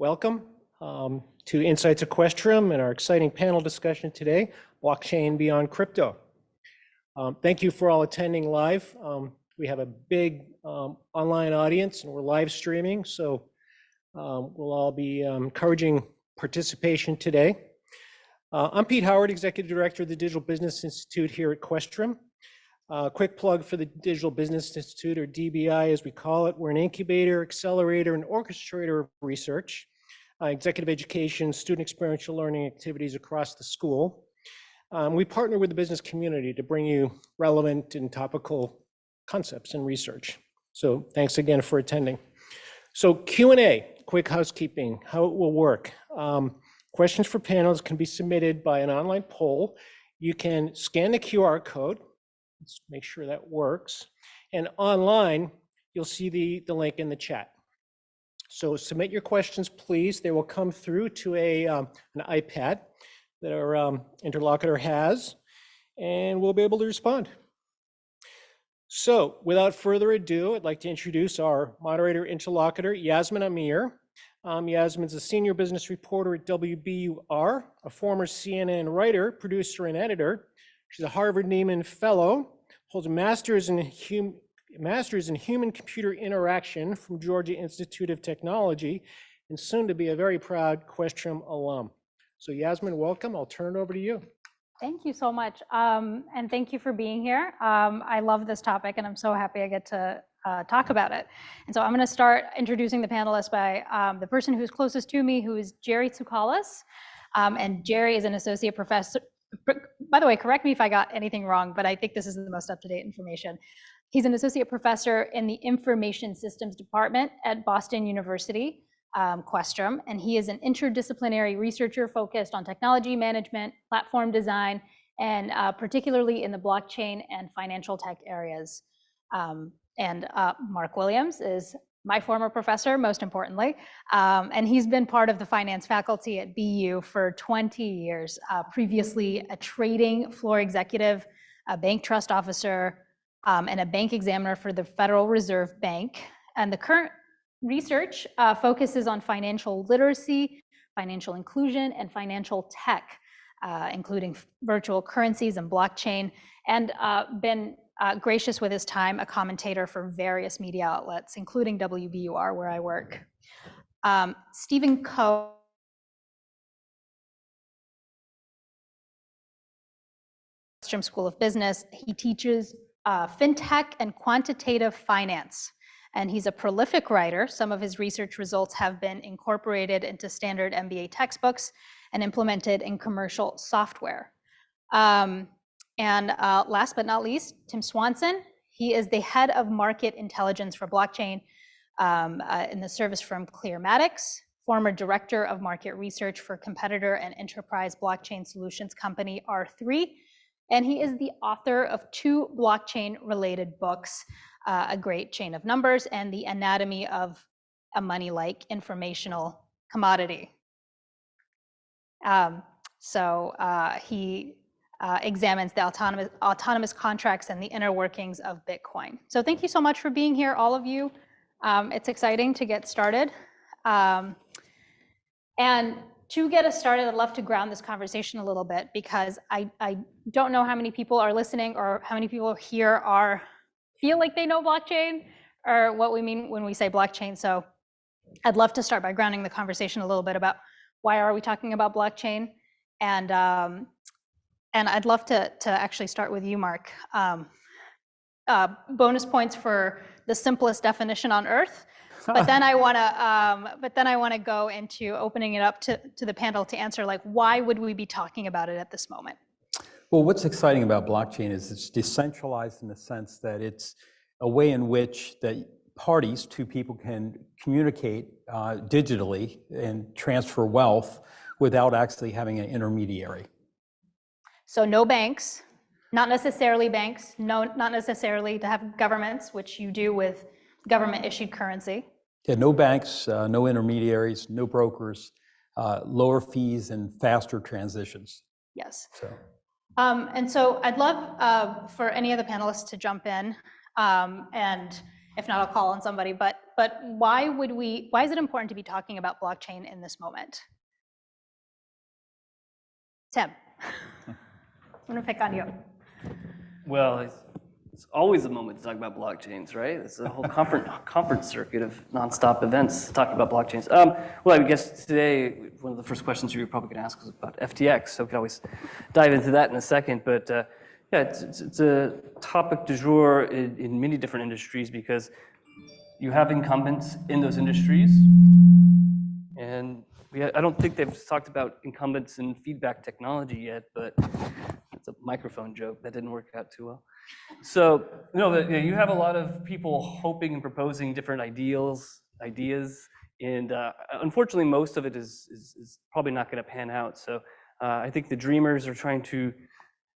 welcome to Insights Equestrium and our exciting panel discussion today, Blockchain Beyond Crypto. Thank you for all attending live. We have a big online audience and we're live streaming, so we'll all be encouraging participation today. I'm Pete Howard, Executive Director of the Digital Business Institute here at Equestrium. Quick plug for the Digital Business Institute, or DBI as we call it. We're an incubator, accelerator, and orchestrator of research, executive education, student experiential learning activities across the school. We partner with the business community to bring you relevant and topical concepts and research. So thanks again for attending. So Q&A, quick housekeeping, how it will work. Questions for panels can be submitted by an online poll. You can scan the QR code. Let's make sure that works. And online, you'll see the link in the chat. So submit your questions, please. They will come through to an iPad that our interlocutor has, and we'll be able to respond. So without further ado, I'd like to introduce our moderator interlocutor, Yasmin Amir. Yasmin's a senior business reporter at WBUR, a former CNN writer, producer, and editor. She's a Harvard Nieman Fellow, holds a master's in human-computer interaction from Georgia Institute of Technology, and soon to be a very proud Equestrium alum. So Yasmin, welcome. I'll turn it over to you. Thank you so much, and thank you for being here. I love this topic, and I'm so happy I get to talk about it. And so I'm going to start introducing the panelists by the person who's closest to me, who is Gerry Tsoukalas. And Gerry is an associate professor. By the way, correct me if I got anything wrong, but I think this is the most up-to-date information. He's an associate professor in the Information Systems Department at Boston University, Equestrium, and he is an interdisciplinary researcher focused on technology management, platform design, and particularly in the blockchain and financial tech areas. Mark Williams is my former professor, most importantly, and he's been part of the finance faculty at BU for 20 years, previously a trading floor executive, a bank trust officer, and a bank examiner for the Federal Reserve Bank. And the current research focuses on financial literacy, financial inclusion, and financial tech, including virtual currencies and blockchain, and been gracious with his time, a commentator for various media outlets, including WBUR, where I work. Stephen Coe, School of Business. He teaches fintech and quantitative finance, and he's a prolific writer. Some of his research results have been incorporated into standard MBA textbooks and implemented in commercial software. And last but not least, Tim Swanson. He is the head of market intelligence for blockchain in the service from Clearmatics, former director of market research for competitor and enterprise blockchain solutions company R3. And he is the author of 2 blockchain-related books, A Great Chain of Numbers and The Anatomy of a Money-like Informational Commodity. He examines the autonomous contracts and the inner workings of Bitcoin. So thank you so much for being here, all of you. It's exciting to get started. And to get us started, I'd love to ground this conversation a little bit, because I don't know how many people are listening or how many people here feel like they know blockchain or what we mean when we say blockchain. So I'd love to start by grounding the conversation a little bit about why are we talking about blockchain, and I'd love to actually start with you, Mark. Bonus points for the simplest definition on earth. But then I want to go into opening it up to the panel to answer, like, why would we be talking about it at this moment? Well, what's exciting about blockchain is it's decentralized in the sense that it's a way in which that parties, 2 people, can communicate digitally and transfer wealth without actually having an intermediary. So no banks, not necessarily banks, not necessarily to have governments, which you do with government-issued currency. Yeah, no banks, no intermediaries, no brokers, lower fees, and faster transitions. Yes. So. And so I'd love for any of the panelists to jump in, and if not, I'll call on somebody. But but why is it important to be talking about blockchain in this moment? Tim, I'm gonna pick on you. Well, it's always a moment to talk about blockchains, right? It's a whole conference circuit of nonstop events talking about blockchains. Well, I guess today, one of the first questions you were probably going to ask was about FTX, so we can always dive into that in a second. But yeah, it's a topic du jour in many different industries because you have incumbents in those industries, and I don't think they've talked about incumbents in feedback technology yet, but it's a microphone joke that didn't work out too well. So, you have a lot of people hoping and proposing different ideas, and unfortunately, most of it is probably not going to pan out. So, I think the dreamers are trying to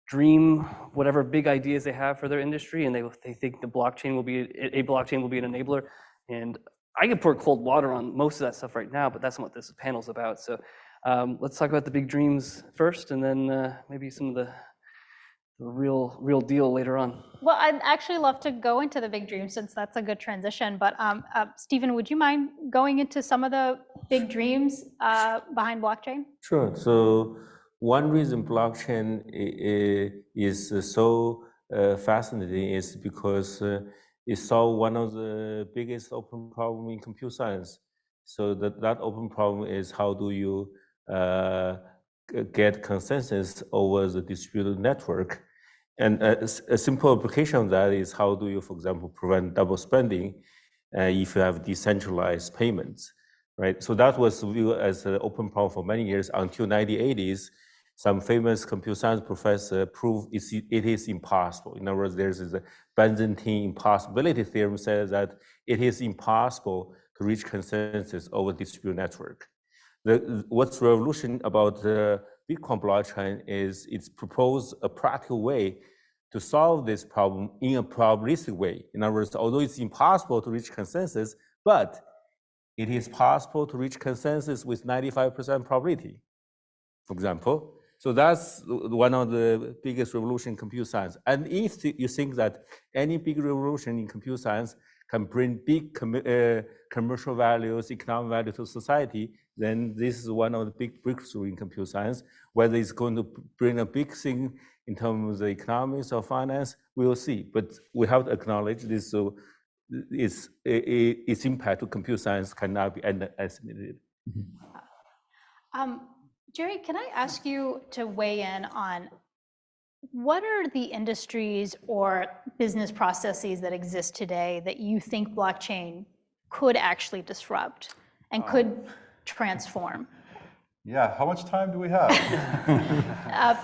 dream whatever big ideas they have for their industry, and they think the blockchain will be a blockchain will be an enabler. And I can pour cold water on most of that stuff right now, but that's not what this panel's about. So, let's talk about the big dreams first, and then maybe some of the real deal later on. Well, I'd actually love to go into the big dreams since that's a good transition. But Stephen, would you mind going into some of the big dreams behind blockchain? Sure. So one reason blockchain is so fascinating is because it solved one of the biggest open problem in computer science. So that open problem is how do you get consensus over the distributed network. And a simple application of that is how do you, for example, prevent double spending if you have decentralized payments, right? So that was viewed as an open problem for many years until 1980s. Some famous computer science professor proved it is impossible. In other words, there's a Byzantine impossibility theorem says that it is impossible to reach consensus over distributed network. What's revolution about the Bitcoin blockchain is it's proposed a practical way to solve this problem in a probabilistic way. In other words, although it's impossible to reach consensus, but it is possible to reach consensus with 95% probability, for example. So that's one of the biggest revolution in computer science. And if you think that any big revolution in computer science can bring big commercial values, economic value to society, then this is one of the big breakthroughs in computer science. Whether it's going to bring a big thing in terms of the economics or finance, we will see. But we have to acknowledge this. So its impact to computer science cannot be underestimated. Gerry, can I ask you to weigh in on what are the industries or business processes that exist today that you think blockchain could actually disrupt and could transform? Yeah, how much time do we have?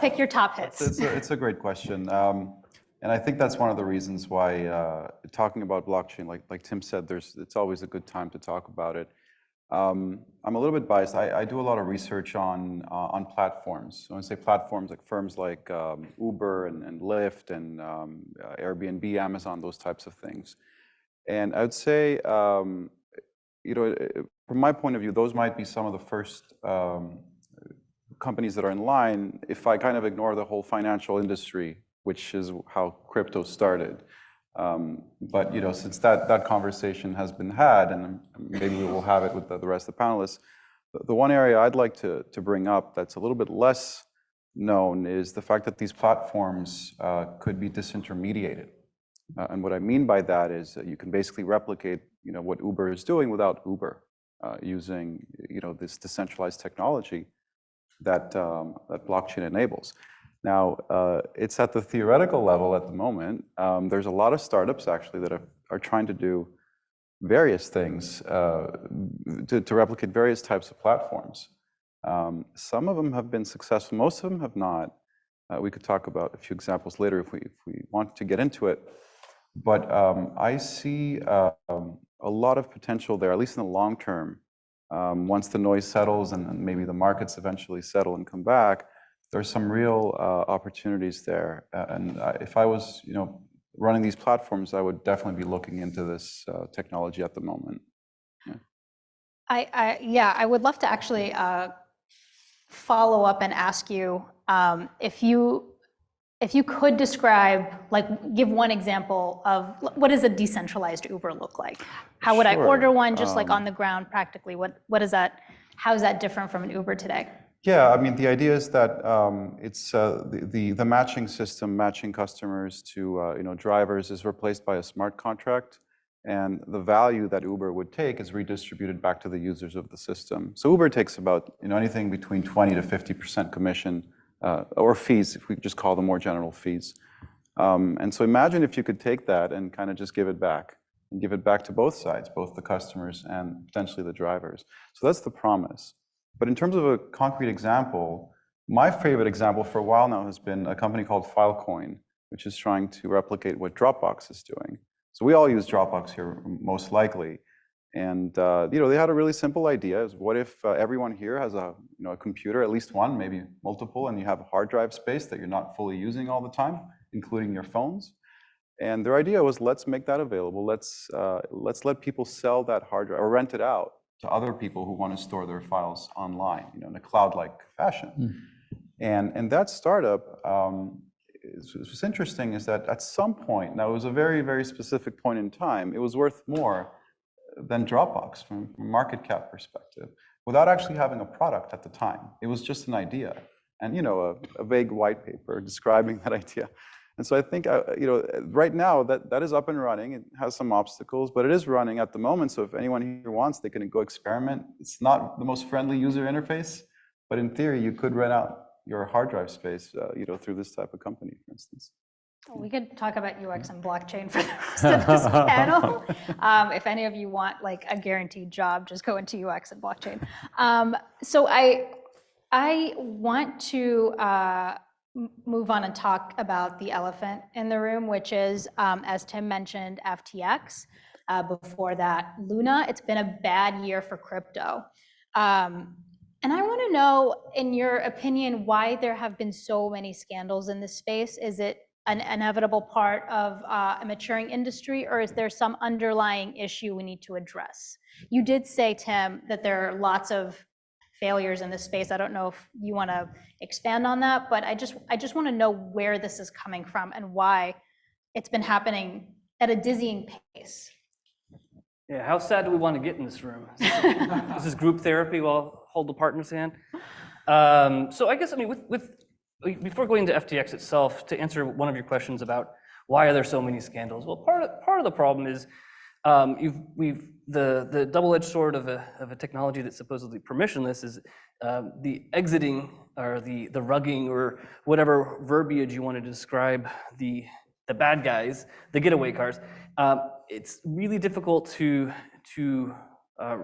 Pick your top hits. It's a great question. And I think that's one of the reasons why talking about blockchain, like Tim said, it's always a good time to talk about it. I'm a little bit biased. I do a lot of research on platforms. So when I say platforms, like firms like Uber and Lyft and Airbnb, Amazon, those types of things. And I would say, from my point of view, those might be some of the first companies that are in line if I kind of ignore the whole financial industry, which is how crypto started. But since that conversation has been had, and maybe we will have it with the rest of the panelists, the one area I'd like to bring up that's a little bit less known is the fact that these platforms could be disintermediated. And what I mean by that is that you can basically replicate what Uber is doing without Uber, using this decentralized technology that blockchain enables. Now, it's at the theoretical level at the moment. There's a lot of startups actually that are trying to do various things to replicate various types of platforms. Some of them have been successful, most of them have not. We could talk about a few examples later if we want to get into it. But I see a lot of potential there, at least in the long term. Once the noise settles and maybe the markets eventually settle and come back, there's some real opportunities there. And if I was, running these platforms, I would definitely be looking into this technology at the moment. Yeah. I would love to actually follow up and ask you if you if you could describe, like, give one example of what does a decentralized Uber look like? How would I Sure. order one just like on the ground practically? What is that? How is that different from an Uber today? Yeah, I mean, the idea is that it's the matching system, matching customers to drivers, is replaced by a smart contract, and the value that Uber would take is redistributed back to the users of the system. So Uber takes about anything between 20 to 50% commission or fees, if we just call them more general fees. And so imagine if you could take that and kind of just give it back, and give it back to both sides, both the customers and potentially the drivers. So that's the promise. But in terms of a concrete example, my favorite example for a while now has been a company called Filecoin, which is trying to replicate what Dropbox is doing. So we all use Dropbox here, most likely. And they had a really simple idea: is what if everyone here has a computer, at least one, maybe multiple, and you have a hard drive space that you're not fully using all the time, including your phones. And their idea was, let's make that available. Let's let people sell that hard drive or rent it out to other people who want to store their files online, in a cloud-like fashion. And that startup, what's interesting is that at some point, now it was a very, very specific point in time, it was worth more than Dropbox from a market cap perspective, without actually having a product at the time. It was just an idea and a vague white paper describing that idea. And so I think right now that is up and running. It has some obstacles, but it is running at the moment. So if anyone here wants, they can go experiment. It's not the most friendly user interface, but in theory, you could rent out your hard drive space, through this type of company, for instance. We could talk about UX and blockchain for the rest of this panel. If any of you want like a guaranteed job, just go into UX and blockchain. So I want to move on and talk about the elephant in the room, which is, as Tim mentioned, FTX. Before that, Luna. It's been a bad year for crypto. And I want to know, in your opinion, why there have been so many scandals in this space. Is it an inevitable part of a maturing industry, or is there some underlying issue we need to address? You did say, Tim, that there are lots of failures in this space. I don't know if you want to expand on that, but I just want to know where this is coming from and why it's been happening at a dizzying pace. Yeah, how sad do we want to get in this room? Is this group therapy? We'll hold the partner's hand. So I guess, before going into FTX itself, to answer one of your questions about why are there so many scandals? Well, part of the problem is the double-edged sword of a technology that's supposedly permissionless is the exiting or the rugging or whatever verbiage you want to describe the bad guys, the getaway cars. It's really difficult to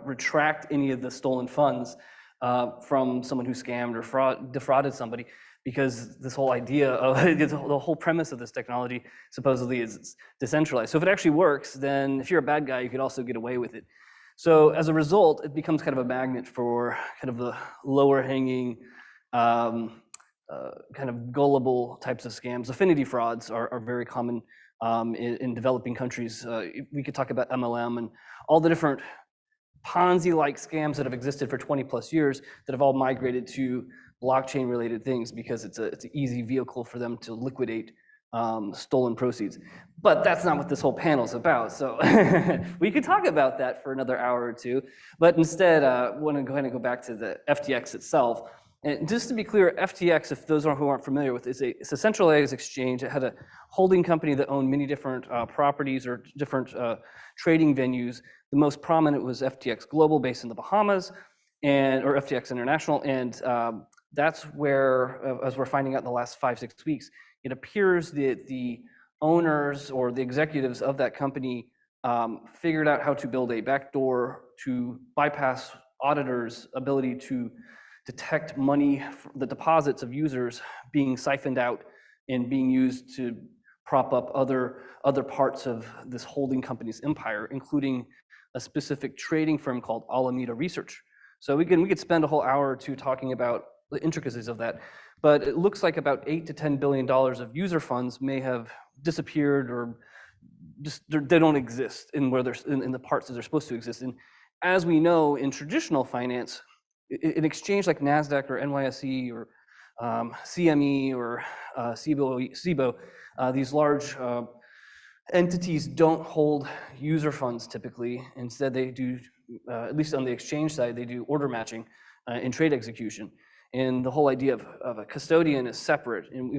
retract any of the stolen funds from someone who scammed or defrauded somebody, because this whole idea of the whole premise of this technology supposedly is decentralized. So if it actually works, then if you're a bad guy, you could also get away with it. So as a result, it becomes kind of a magnet for kind of the lower hanging, kind of gullible types of scams. Affinity frauds are very common in developing countries. We could talk about MLM and all the different Ponzi-like scams that have existed for 20 plus years that have all migrated to blockchain-related things because it's an easy vehicle for them to liquidate stolen proceeds. But that's not what this whole panel is about. So we could talk about that for another hour or two. But instead, I want to go ahead and go back to the FTX itself. And just to be clear, FTX, if those who aren't familiar with it, it's a centralized exchange. It had a holding company that owned many different properties or different trading venues. The most prominent was FTX Global, based in the Bahamas, or FTX International. And that's where, as we're finding out in the last 5-6 weeks, it appears that the owners or the executives of that company figured out how to build a backdoor to bypass auditors' ability to detect money, the deposits of users being siphoned out and being used to prop up other parts of this holding company's empire, including a specific trading firm called Alameda Research. So we could spend a whole hour or two talking about the intricacies of that, but it looks like about $8 to $10 billion of user funds may have disappeared, or just they don't exist in where they're in the parts that they're supposed to exist. And as we know, in traditional finance, an exchange like NASDAQ or NYSE or CME or SIBO, these large entities don't hold user funds typically. Instead, they do, at least on the exchange side, they do order matching in trade execution. And the whole idea of a custodian is separate. And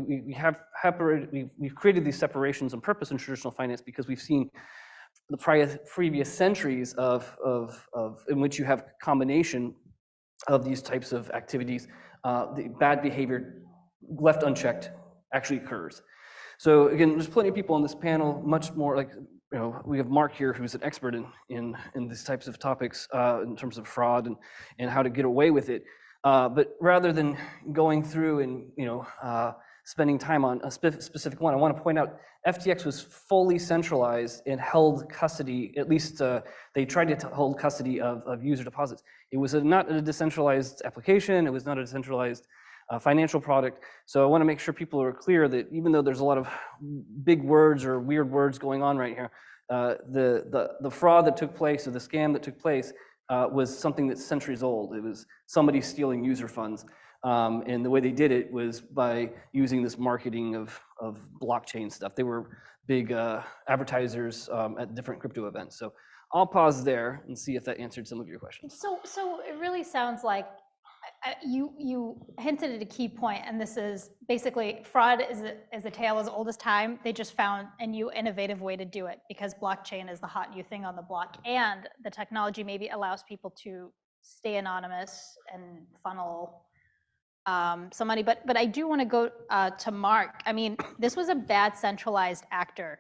we've created these separations on purpose in traditional finance because we've seen the previous centuries in which you have combination of these types of activities, the bad behavior left unchecked actually occurs. So again, there's plenty of people on this panel, much more like, we have Mark here who's an expert in these types of topics in terms of fraud and how to get away with it. But rather than going through and spending time on a specific one, I want to point out FTX was fully centralized and held custody, at least they tried to hold custody of user deposits. It was not a decentralized application, it was not a decentralized financial product. So I want to make sure people are clear that even though there's a lot of big words or weird words going on right here, the fraud that took place or the scam that took place was something that's centuries old. It was somebody stealing user funds. And the way they did it was by using this marketing of blockchain stuff. They were big advertisers at different crypto events. So I'll pause there and see if that answered some of your questions. So it really sounds like you hinted at a key point, and this is basically fraud is a tale as old as time. They just found a new innovative way to do it because blockchain is the hot new thing on the block, and the technology maybe allows people to stay anonymous and funnel some money. But I do want to go to Mark. I mean, this was a bad centralized actor.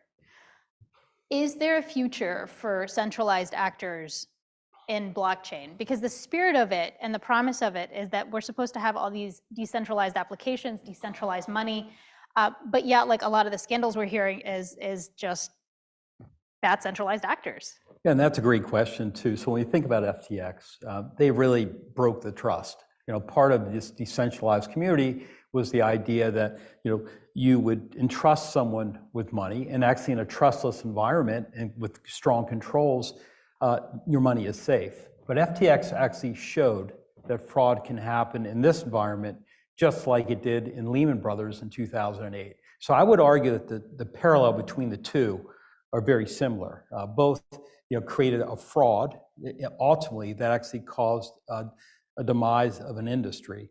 Is there a future for centralized actors in blockchain? Because the spirit of it and the promise of it is that we're supposed to have all these decentralized applications, decentralized money, but yeah, like a lot of the scandals we're hearing is just bad centralized actors. Yeah, and that's a great question too. So when you think about FTX, they really broke the trust. Part of this decentralized community was the idea that you would entrust someone with money, and actually in a trustless environment and with strong controls, your money is safe. But FTX actually showed that fraud can happen in this environment just like it did in Lehman Brothers in 2008. So I would argue that the parallel between the two are very similar. Both created a fraud ultimately that actually caused a demise of an industry.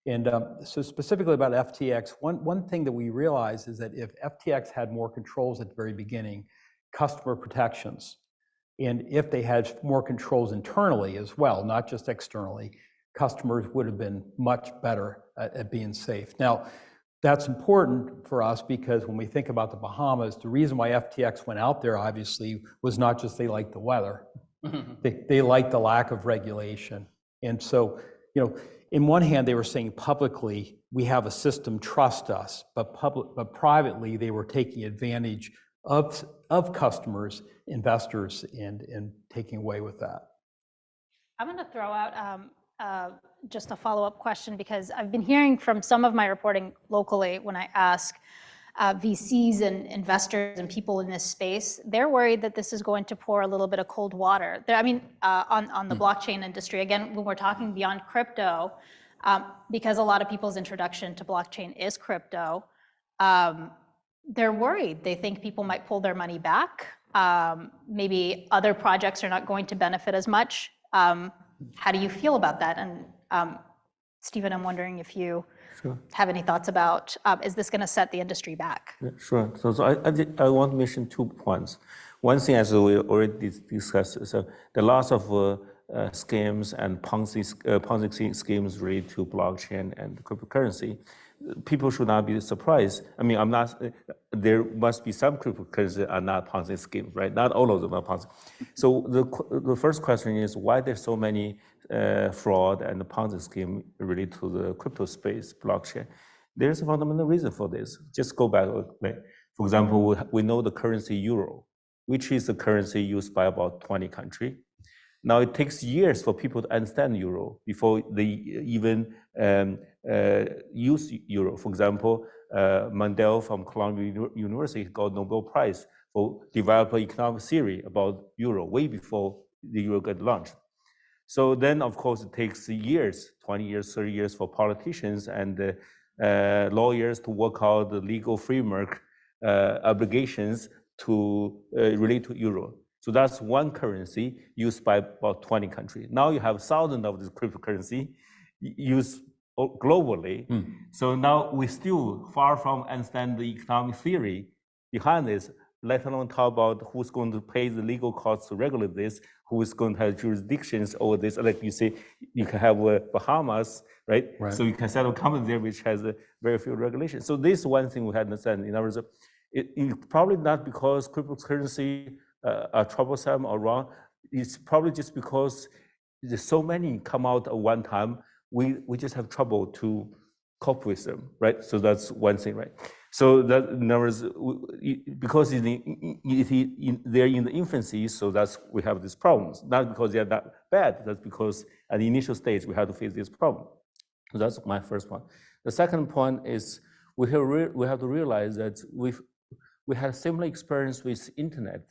And so specifically about FTX, one thing that we realized is that if FTX had more controls at the very beginning, customer protections, and if they had more controls internally as well, not just externally, customers would have been much better at being safe. Now, that's important for us because when we think about the Bahamas, the reason why FTX went out there obviously was not just they liked the weather, they liked the lack of regulation. And so, in one hand, they were saying publicly, we have a system, trust us, but privately, they were taking advantage of customers, investors, and taking away with that. I'm going to throw out just a follow-up question because I've been hearing from some of my reporting locally when I ask VCs and investors and people in this space, they're worried that this is going to pour a little bit of cold water. On the blockchain industry. Again, when we're talking beyond crypto, because a lot of people's introduction to blockchain is crypto, they're worried. They think people might pull their money back. Maybe other projects are not going to benefit as much. How do you feel about that? And Stephen, I'm wondering if you have any thoughts about, is this going to set the industry back? Yeah, sure. So I want to mention 2 points. One thing, as we already discussed, so the loss of scams and Ponzi schemes related to blockchain and cryptocurrency, people should not be surprised. I mean, there must be some cryptocurrencies that are not Ponzi schemes, right? Not all of them are Ponzi. So the first question is why there's so many fraud and Ponzi scheme related to the crypto space, blockchain. There's a fundamental reason for this. Just go back. For example, we know the currency euro, which is the currency used by about 20 countries. Now it takes years for people to understand euro before they even use euro. For example, Mandel from Columbia University got Nobel Prize for developing economic theory about euro way before the euro got launched. So then, of course, it takes years, 20 years, 30 years for politicians and lawyers to work out the legal framework obligations to relate to euro. So that's one currency used by about 20 countries. Now you have thousands of this cryptocurrency used globally. So now we still far from understand the economic theory behind this, let alone talk about who's going to pay the legal costs to regulate this, who is going to have jurisdictions over this. Like you say, you can have Bahamas, right? So you can set up a company there which has very few regulations. So this is one thing we had to understand. In other words, it probably not because cryptocurrency are troublesome or wrong. It's probably just because there's so many come out at one time. We just have trouble to cope with them, right? So that's one thing, right? So that, in other words, because they're in the infancy, so that's we have these problems. Not because they're not bad, that's because at the initial stage we have to face this problem. So that's my first point. The second point is we have to realize that we had a similar experience with internet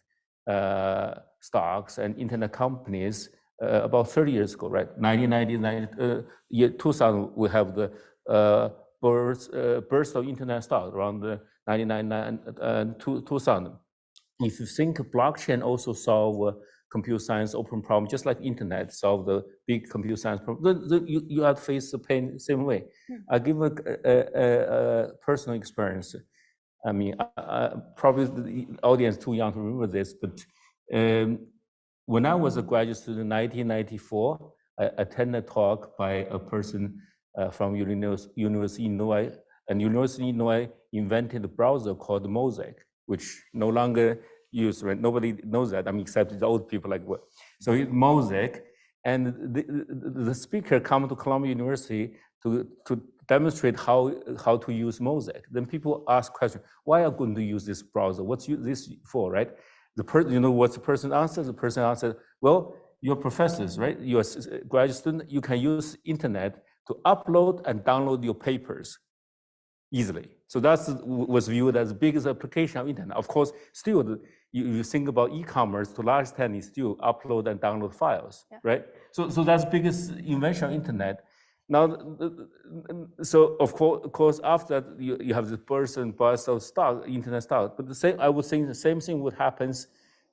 stocks and internet companies about 30 years ago, right? 1999, year 2000, we have the burst of internet stock around the 1999 and 2000. If you think blockchain also solve computer science open problem, just like internet solve the big computer science problem, then you have to face the pain the same way. I give a personal experience. I mean, probably the audience too young to remember this, but when I was a graduate student in 1994, I attended a talk by a person from University of Illinois, and University of Illinois invented a browser called Mosaic, which no longer used, right? Nobody knows that, I mean, except the old people like what. So it's Mosaic, and the speaker came to Columbia University to demonstrate how to use Mosaic. Then people ask questions, why are you going to use this browser? What's this for, right? You know what's the person answers? The person answered, well, you're professors, right? You're a graduate student, you can use internet to upload and download your papers easily. So that was viewed as the biggest application of internet. Of course, still, you think about e-commerce, to a large extent, is still upload and download files, right? So that's the biggest invention of internet. Now, so of course, after that, you have the burst and bust of stock, internet stock. But I would think the same thing would happen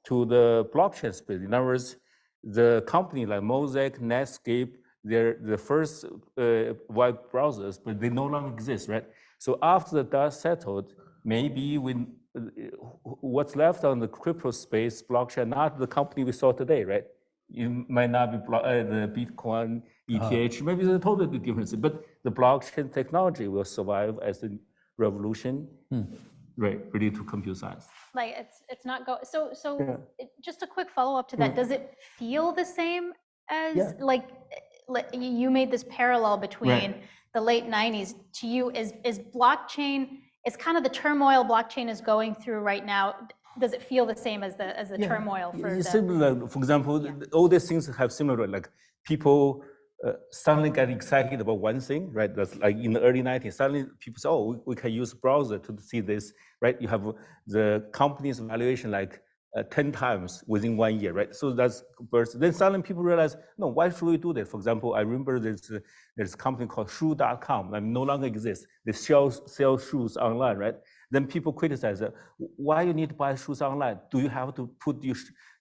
to the blockchain space. In other words, the company like Mosaic, Netscape, they're the first web browsers, but they no longer exist, right? So after the dust settled, maybe when what's left on the crypto space, blockchain, not the company we saw today, right? It might not be the Bitcoin, ETH, maybe it's a totally different, but the blockchain technology will survive as a revolution, right, related to computer science. Like it's not go. So just a quick follow up to that. Does it feel the same as like you made this parallel between the late 90s to you? Is blockchain? It's kind of the turmoil blockchain is going through right now. Does it feel the same as the turmoil for it's similar. For example, all these things have similar, like people suddenly get excited about one thing, right? That's like in the early 90s, suddenly people say, oh, we can use browser to see this, right? You have the company's valuation like 10 times within 1 year, right? So that's burst. Then suddenly people realize, no, why should we do that? For example, I remember there's a company called shoe.com, that no longer exists. They sell shoes online, right? Then people criticize that. Why you need to buy shoes online? Do you have to put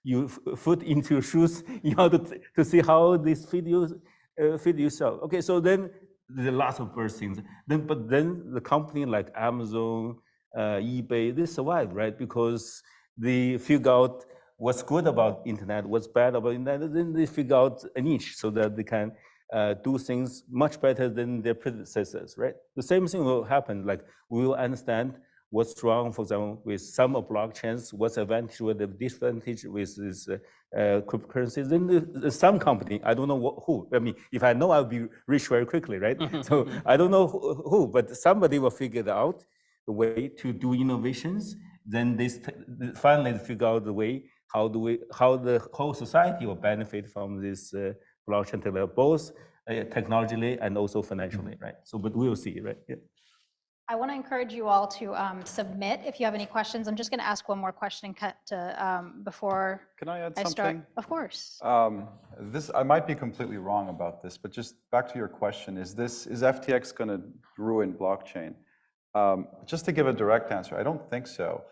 your foot into your shoes in order to see how this fit yourself? Okay, so then there are lots of burst things. But then the company like Amazon, eBay, they survive, right? Because they figure out what's good about internet, what's bad about internet, then they figure out a niche so that they can do things much better than their predecessors, right? The same thing will happen, like we will understand what's wrong, for example, with some of blockchains, what's advantage, what the disadvantage with this cryptocurrencies. Then some company, I don't know who, I mean, if I know, I'll be rich very quickly, right? So I don't know who, but somebody will figure out the way to do innovations. Then they finally figure out the way how the whole society will benefit from this blockchain technology, both technologically and also financially, right? So, but we will see, right? Yeah. I want to encourage you all to submit if you have any questions. I'm just going to ask one more question before Can I add I start. something? Of course. I might be completely wrong about this, but just back to your question, is FTX going to ruin blockchain? Just to give a direct answer, I don't think so.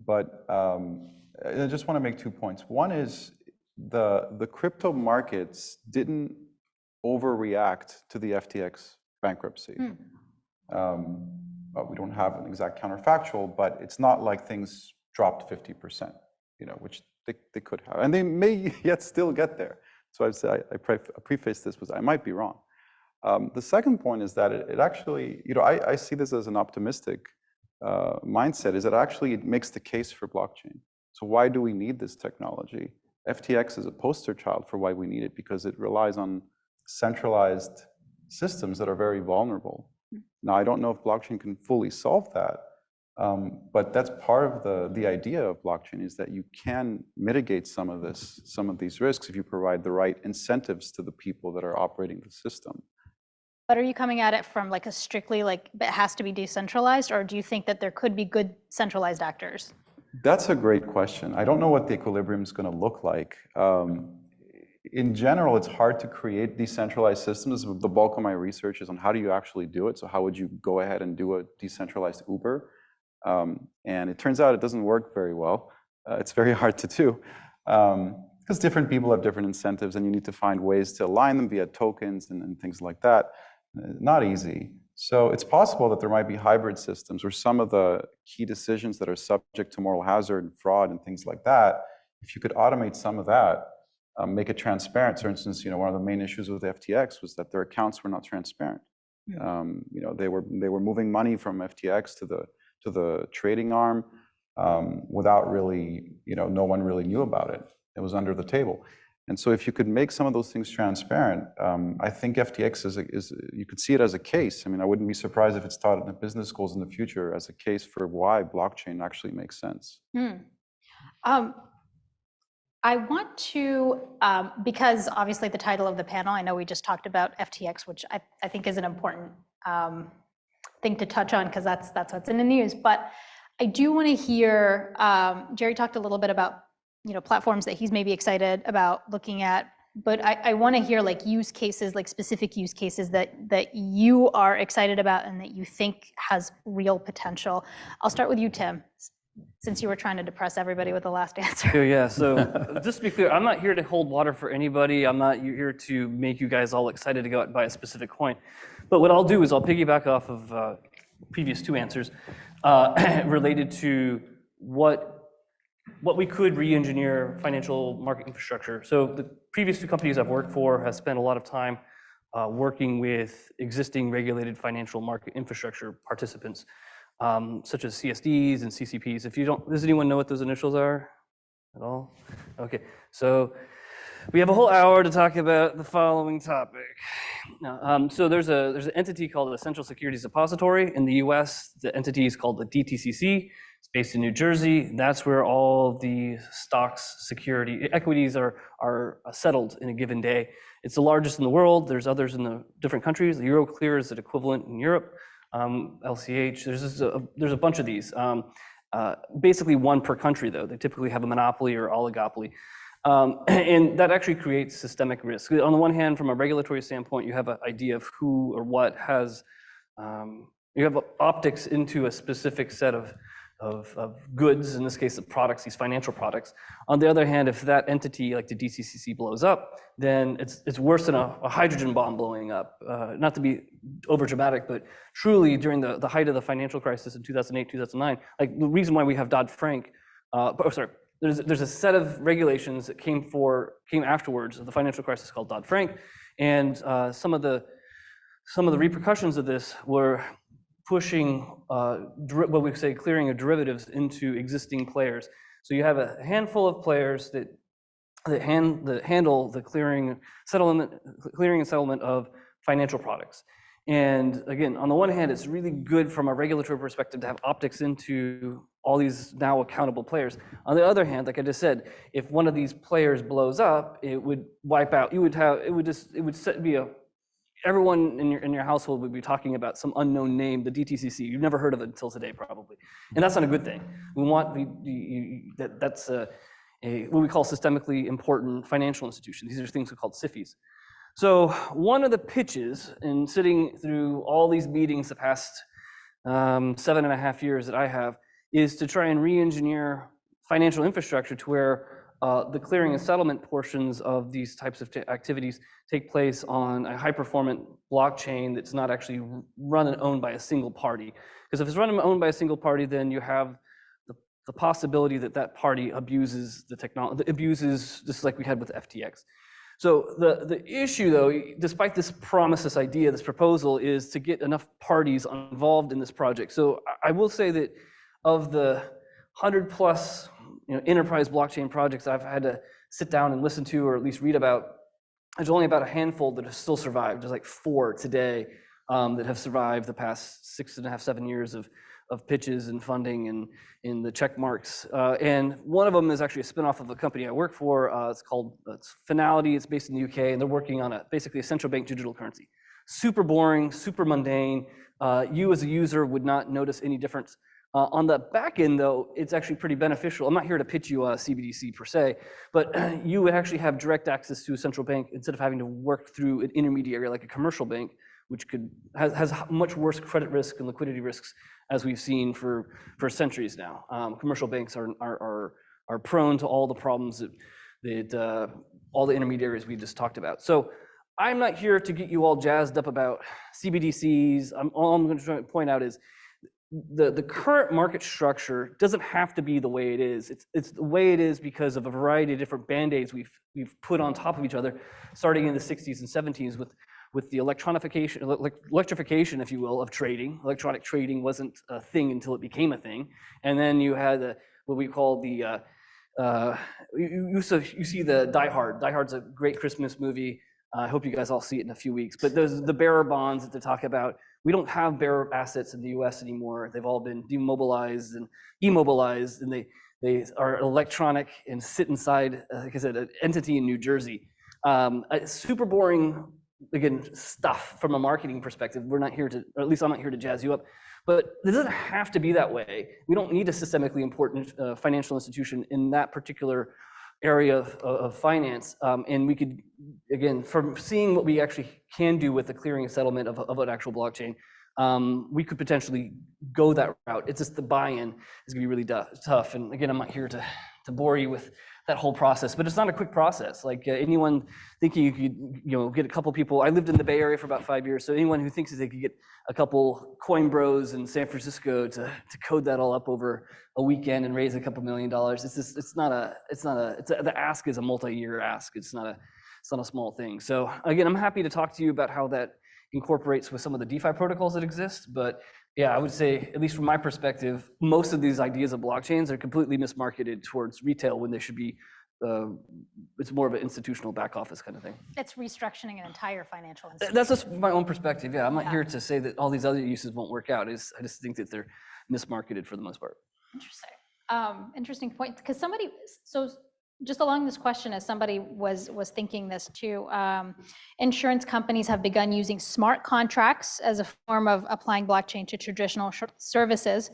But I just want to make 2 points. One is the crypto markets didn't overreact to the FTX bankruptcy. But we don't have an exact counterfactual, but it's not like things dropped 50%, which they could have. And they may yet still get there. So I preface this with I might be wrong. The second point is that it actually, I see this as an optimistic mindset, is that actually it makes the case for blockchain. So why do we need this technology? FTX is a poster child for why we need it, because it relies on centralized systems that are very vulnerable. Now, I don't know if blockchain can fully solve that, but that's part of the idea of blockchain, is that you can mitigate some of these risks if you provide the right incentives to the people that are operating the system. But are you coming at it from like a strictly it has to be decentralized, or do you think that there could be good centralized actors? That's a great question. I don't know what the equilibrium is going to look like. In general, it's hard to create decentralized systems. The bulk of my research is on how do you actually do it. So how would you go ahead and do a decentralized Uber? And it turns out it doesn't work very well. It's very hard to do because different people have different incentives, and you need to find ways to align them via tokens and things like that. Not easy. So it's possible that there might be hybrid systems where some of the key decisions that are subject to moral hazard and fraud and things like that, if you could automate some of that, make it transparent. For instance, one of the main issues with FTX was that their accounts were not transparent. They were moving money from FTX to the trading arm without really, no one really knew about it. It was under the table. And so if you could make some of those things transparent, I think FTX you could see it as a case. I mean, I wouldn't be surprised if it's taught in the business schools in the future as a case for why blockchain actually makes sense. I want to, because obviously the title of the panel, I know we just talked about FTX, which I think is an important thing to touch on, because that's what's in the news. But I do want to hear, Gerry talked a little bit about platforms that he's maybe excited about looking at, but I want to hear use cases, specific use cases that you are excited about and that you think has real potential. I'll start with you, Tim, since you were trying to depress everybody with the last answer. Yeah, so just to be clear, I'm not here to hold water for anybody. I'm not here to make you guys all excited to go out and buy a specific coin. But what I'll do is I'll piggyback off of previous two answers related to what we could re-engineer financial market infrastructure. So the previous two companies I've worked for have spent a lot of time working with existing regulated financial market infrastructure participants, such as CSDs and CCPs. Does anyone know what those initials are at all? Okay, so we have a whole hour to talk about the following topic. So there's an entity called the Central Securities Depository in the US. The entity is called the DTCC. It's based in New Jersey. That's where all the stocks, equities are settled in a given day. It's the largest in the world. There's others in the different countries. The Euroclear is the equivalent in Europe. LCH, there's a bunch of these. Basically one per country though. They typically have a monopoly or oligopoly. And that actually creates systemic risk. On the one hand, from a regulatory standpoint, you have an idea of who or what has, you have optics into a specific set of goods, in this case, the products, these financial products. On the other hand, if that entity, like the DTCC, blows up, then it's worse than a hydrogen bomb blowing up. Not to be over dramatic, but truly during the height of the financial crisis in 2008, 2009, the reason why we have Dodd-Frank, there's a set of regulations that came afterwards of the financial crisis called Dodd-Frank, and some of the repercussions of this were pushing what we say clearing of derivatives into existing players. So you have a handful of players that handle the clearing and settlement of financial products. And again, on the one hand, it's really good from a regulatory perspective to have optics into all these now accountable players. On the other hand, like I just said, if one of these players blows up, it would wipe out. It would be everyone in your household would be talking about some unknown name, the DTCC. You've never heard of it until today, probably, and that's not a good thing. We want that's what we call systemically important financial institutions. These are things called SIFIs. So one of the pitches in sitting through all these meetings the past 7.5 years that I have is to try and re-engineer financial infrastructure to where the clearing and settlement portions of these types of activities take place on a high-performant blockchain that's not actually run and owned by a single party. Because if it's run and owned by a single party, then you have the possibility that that party abuses the technology, just like we had with FTX. So the issue, though, despite this promise, this idea, this proposal, is to get enough parties involved in this project. So I will say that of the 100+ enterprise blockchain projects I've had to sit down and listen to, or at least read about, there's only about a handful that have still survived. There's like 4 today that have survived the past 6.5, 7 years of pitches and funding and in the check marks. And one of them is actually a spinoff of a company I work for. It's called Finality. It's based in the UK, and they're working on basically a central bank digital currency. Super boring, super mundane. You as a user would not notice any difference. On the back end, though, it's actually pretty beneficial. I'm not here to pitch you a CBDC per se, but you would actually have direct access to a central bank instead of having to work through an intermediary like a commercial bank, which has much worse credit risk and liquidity risks, as we've seen for centuries now. Commercial banks are prone to all the problems that all the intermediaries we just talked about. So I'm not here to get you all jazzed up about CBDCs. All I'm going to try to point out is the current market structure doesn't have to be the way it is. It's the way it is because of a variety of different band-aids we've put on top of each other, starting in the 60s and 70s with the electrification, if you will, of trading. Electronic trading wasn't a thing until it became a thing. And then you had what we call the, you see the Die Hard. Die Hard's a great Christmas movie. I hope you guys all see it in a few weeks. But there's the bearer bonds that they talk about. We don't have bearer assets in the US anymore. They've all been demobilized and immobilized, and they are electronic and sit inside, like I said, an entity in New Jersey. Super boring, again, stuff from a marketing perspective. We're not here to, or at least I'm not here to jazz you up, but it doesn't have to be that way. We don't need a systemically important financial institution in that particular area of finance. And we could, again, from seeing what we actually can do with the clearing and settlement of an actual blockchain, we could potentially go that route. It's just the buy-in is gonna be really tough. And again, I'm not here to bore you with that whole process, but it's not a quick process. Like anyone thinking you could, get a couple people. I lived in the Bay Area for about 5 years, so anyone who thinks that they could get a couple coin bros in San Francisco to code that all up over a weekend and raise a couple $1 million, the ask is a multi-year ask. It's not a small thing. So again, I'm happy to talk to you about how that incorporates with some of the DeFi protocols that exist, but yeah, I would say, at least from my perspective, most of these ideas of blockchains are completely mismarketed towards retail when they should be, it's more of an institutional back office kind of thing. It's restructuring an entire financial institution. That's just my own perspective. Yeah, I'm not here to say that all these other uses won't work out. I just think that they're mismarketed for the most part. Interesting. Interesting point. Because so just along this question, as somebody was thinking this too, insurance companies have begun using smart contracts as a form of applying blockchain to traditional services.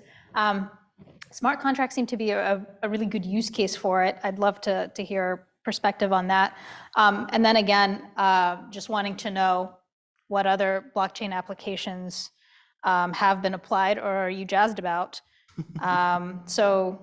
Smart contracts seem to be a really good use case for it. I'd love to hear perspective on that. And then again, just wanting to know what other blockchain applications have been applied or are you jazzed about? So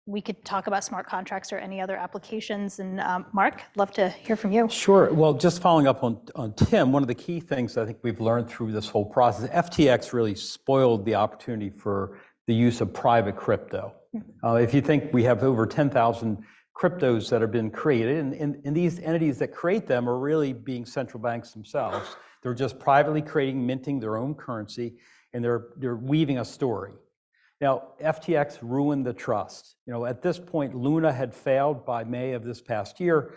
we could talk about smart contracts or any other applications. And Mark, love to hear from you. Sure. Well, just following up on Tim, one of the key things I think we've learned through this whole process, FTX really spoiled the opportunity for the use of private crypto. If you think we have over 10,000 cryptos that have been created, and these entities that create them are really being central banks themselves. They're just privately creating, minting their own currency, and they're weaving a story. Now, FTX ruined the trust. At this point, Luna had failed by May of this past year,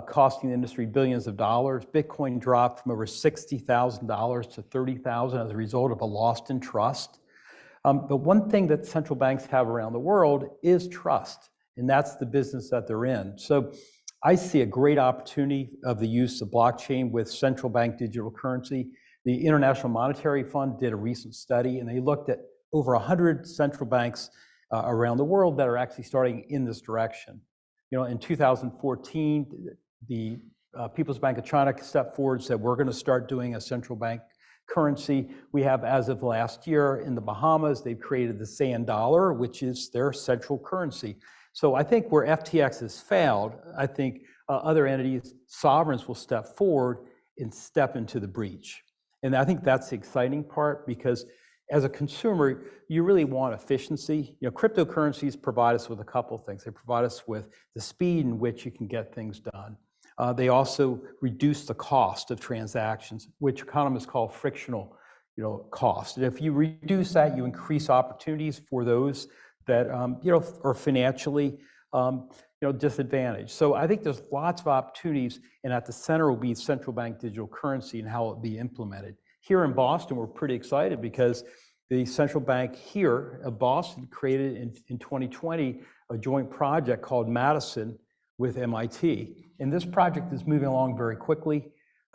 costing the industry billions of dollars. Bitcoin dropped from over $60,000 to $30,000 as a result of a lost in trust. But one thing that central banks have around the world is trust, and that's the business that they're in. So I see a great opportunity of the use of blockchain with central bank digital currency. The International Monetary Fund did a recent study, and they looked at over 100 central banks around the world that are actually starting in this direction. You know, in 2014, the People's Bank of China stepped forward and said, we're going to start doing a central bank currency. We have, as of last year, in the Bahamas, they've created the sand dollar, which is their central currency. So I think where FTX has failed, I think other entities, sovereigns, will step forward and step into the breach. And I think that's the exciting part, because as a consumer, you really want efficiency. You know, cryptocurrencies provide us with a couple of things. They provide us with the speed in which you can get things done. They also reduce the cost of transactions, which economists call frictional, cost. And if you reduce that, you increase opportunities for those that are financially disadvantaged. So I think there's lots of opportunities, and at the center will be central bank digital currency and how it will be implemented. Here in Boston, we're pretty excited because the central bank here of Boston created in 2020 a joint project called Madison with MIT. And this project is moving along very quickly.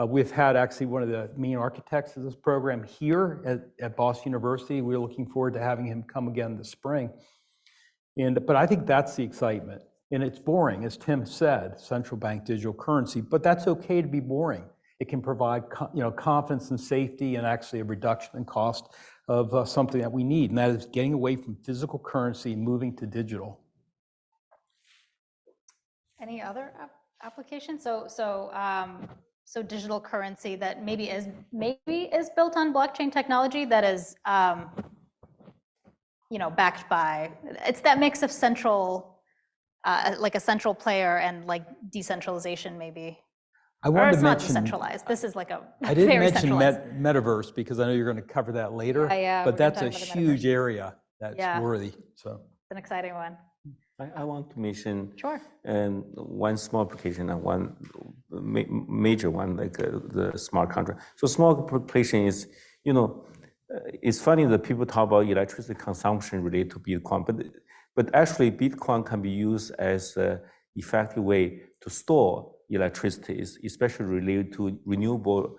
We've had actually one of the main architects of this program here at Boston University. We're looking forward to having him come again this spring. But I think that's the excitement. And it's boring, as Tim said, central bank digital currency, but that's okay to be boring. It can provide confidence and safety, and actually a reduction in cost of something that we need, and that is getting away from physical currency and moving to digital. Any other applications? So digital currency that maybe is built on blockchain technology that is backed by, it's that mix of central, like a central player and like decentralization maybe. I wanted to mention, not decentralized. This is like a I didn't very mention metaverse because I know you're going to cover that later. Yeah, but that's a huge area that's worthy. So it's an exciting one. I want to mention Sure. One small application and one major one, like the smart contract. So small application is, it's funny that people talk about electricity consumption related to Bitcoin, but actually Bitcoin can be used as an effective way to store electricity, especially related to renewable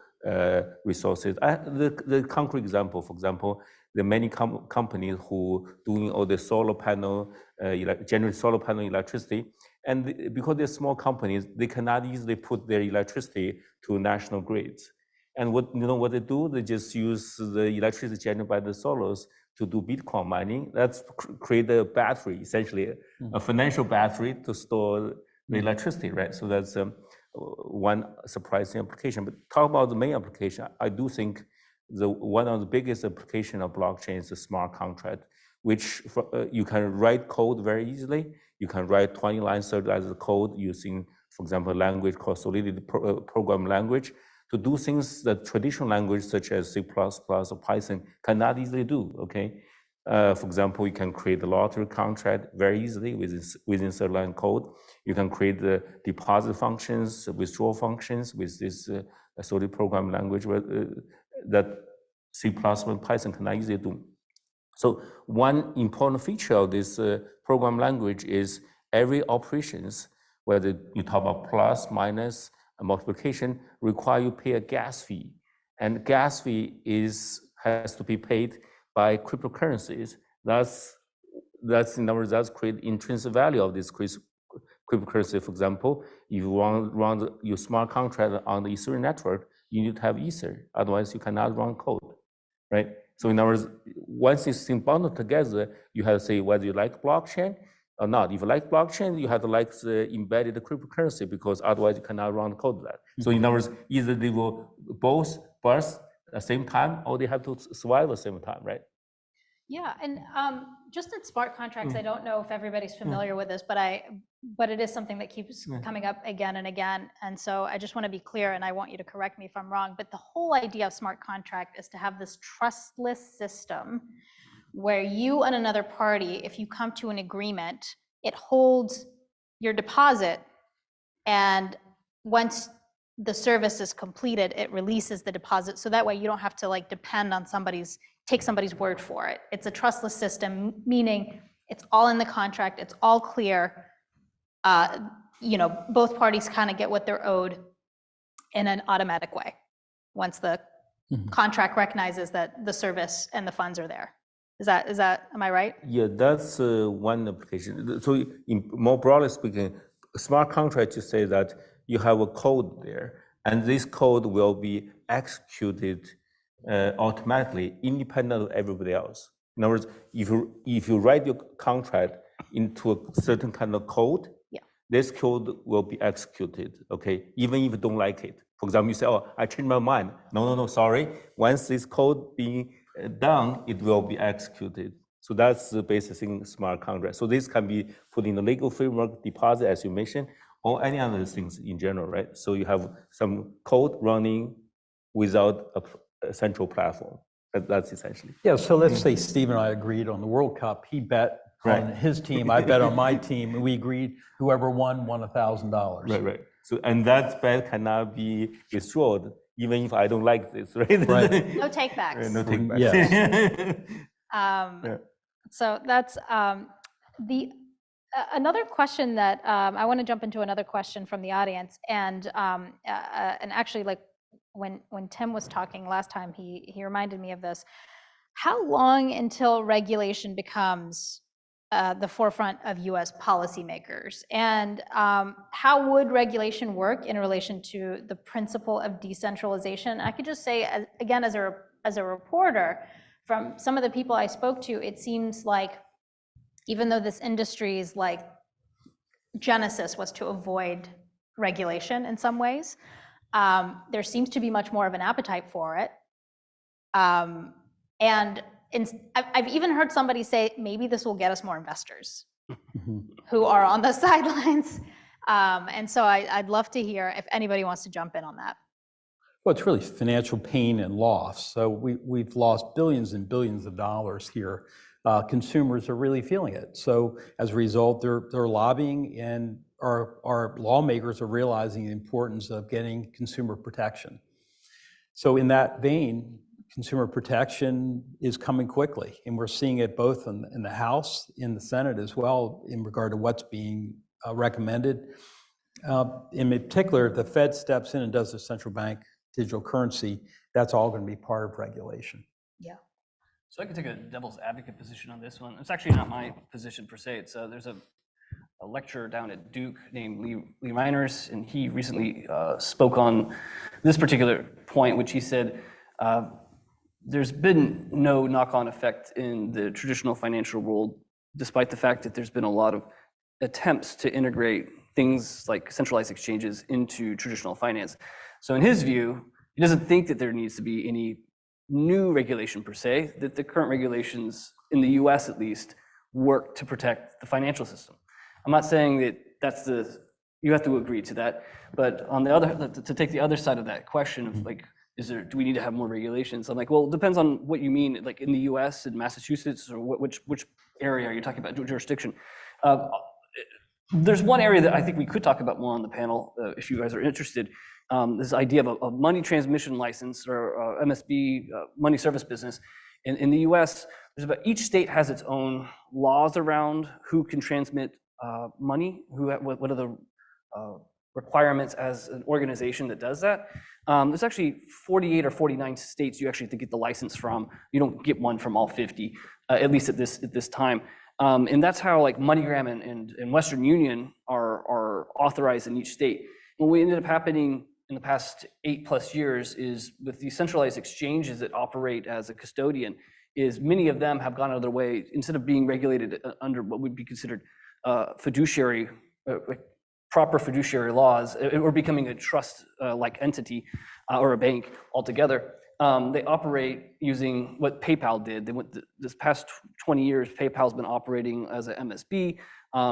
resources. The concrete example, for example, the many companies who doing all the solar panel, generate solar panel electricity, and because they're small companies, they cannot easily put their electricity to national grids. And what they do? They just use the electricity generated by the solars to do Bitcoin mining. That's create a battery, essentially a financial battery to store the electricity, right? So that's one surprising application. But talk about the main application. I do think one of the biggest application of blockchain is the smart contract, which you can write code very easily. You can write 20 lines, 30 lines of code using, for example, a language called Solidity program language to do things that traditional language such as C++ or Python cannot easily do, okay? For example, you can create a lottery contract very easily within certain line code. You can create the deposit functions, withdrawal functions with this solid program language that C++ and Python cannot easily do. So one important feature of this program language is every operations, whether you talk about plus, minus, and multiplication, require you pay a gas fee. And gas fee has to be paid by cryptocurrencies. That's in other words, that's create intrinsic value of this cryptocurrency. For example, if you want to run your smart contract on the Ethereum network, you need to have Ether. Otherwise, you cannot run code, right? So in other words, once it's bundled together, you have to say whether you like blockchain or not. If you like blockchain, you have to like the embedded cryptocurrency because otherwise you cannot run code that. So in other words, either they will both burst at the same time or they have to survive at the same time, right? Yeah, and just in smart contracts, I don't know if everybody's familiar with this, but it is something that keeps coming up again and again. And so I just want to be clear, and I want you to correct me if I'm wrong, but the whole idea of smart contract is to have this trustless system where you and another party, if you come to an agreement, it holds your deposit, and once the service is completed, it releases the deposit. So that way you don't have to like depend on take somebody's word for it. It's a trustless system, meaning it's all in the contract, it's all clear. both parties kind of get what they're owed in an automatic way once the contract recognizes that the service and the funds are there. Am I right? Yeah, that's one application. So more broadly speaking, smart contract just say that you have a code there, and this code will be executed automatically, independent of everybody else. In other words, if you write your contract into a certain kind of code, this code will be executed, okay, even if you don't like it. For example, you say, oh, I changed my mind. No, sorry. Once this code being done, it will be executed. So that's the basic thing, smart contract. So this can be put in the legal framework, deposit, as you mentioned, or any other things in general, right? So you have some code running without a central platform. That's essentially. Yeah, so let's say Steve and I agreed on the World Cup. He bet on his team, I bet on my team, and we agreed whoever won $1,000. Right. So, and that bet cannot be destroyed, even if I don't like this, right? No takebacks. No takebacks. Yes. So that's another question that I want to jump into another question from the audience, and actually, like when Tim was talking last time, he reminded me of this. How long until regulation becomes the forefront of U.S. policymakers, and how would regulation work in relation to the principle of decentralization? I could just say, again, as a reporter, from some of the people I spoke to, it seems like even though this industry's like genesis was to avoid regulation in some ways, there seems to be much more of an appetite for it. And I've even heard somebody say, maybe this will get us more investors who are on the sidelines. And so I'd love to hear if anybody wants to jump in on that. Well, it's really financial pain and loss. So we've lost billions and billions of dollars here. Consumers are really feeling it. So as a result, they're lobbying, and our lawmakers are realizing the importance of getting consumer protection. So in that vein, consumer protection is coming quickly, and we're seeing it both in the House, in the Senate as well, in regard to what's being recommended. In particular, if the Fed steps in and does the central bank digital currency, that's all going to be part of regulation. Yeah. So I can take a devil's advocate position on this one. It's actually not my position per se. It's there's a lecturer down at Duke named Lee Reiners, and he recently spoke on this particular point, which he said, there's been no knock-on effect in the traditional financial world, despite the fact that there's been a lot of attempts to integrate things like centralized exchanges into traditional finance. So in his view, he doesn't think that there needs to be any new regulation per se, that the current regulations in the US at least work to protect the financial system. I'm not saying that you have to agree to that, but on the other, to take the other side of that question of like, do we need to have more regulations? I'm like, well, it depends on what you mean, like in the US, in Massachusetts, or which area are you talking about, jurisdiction? There's one area that I think we could talk about more on the panel, if you guys are interested. This idea of a money transmission license, or MSB, money service business. In the US, each state has its own laws around who can transmit money, what are the requirements as an organization that does that. There's actually 48 or 49 states you actually have to get the license from. You don't get one from all 50, at least at this time. And that's how like MoneyGram and Western Union are authorized in each state. And what ended up happening in the past 8+ years is with these centralized exchanges that operate as a custodian, is many of them have gone out of their way, instead of being regulated under what would be considered fiduciary, proper fiduciary laws, or becoming a trust-like entity or a bank altogether. They operate using what PayPal did. This past 20 years, PayPal's been operating as an MSB,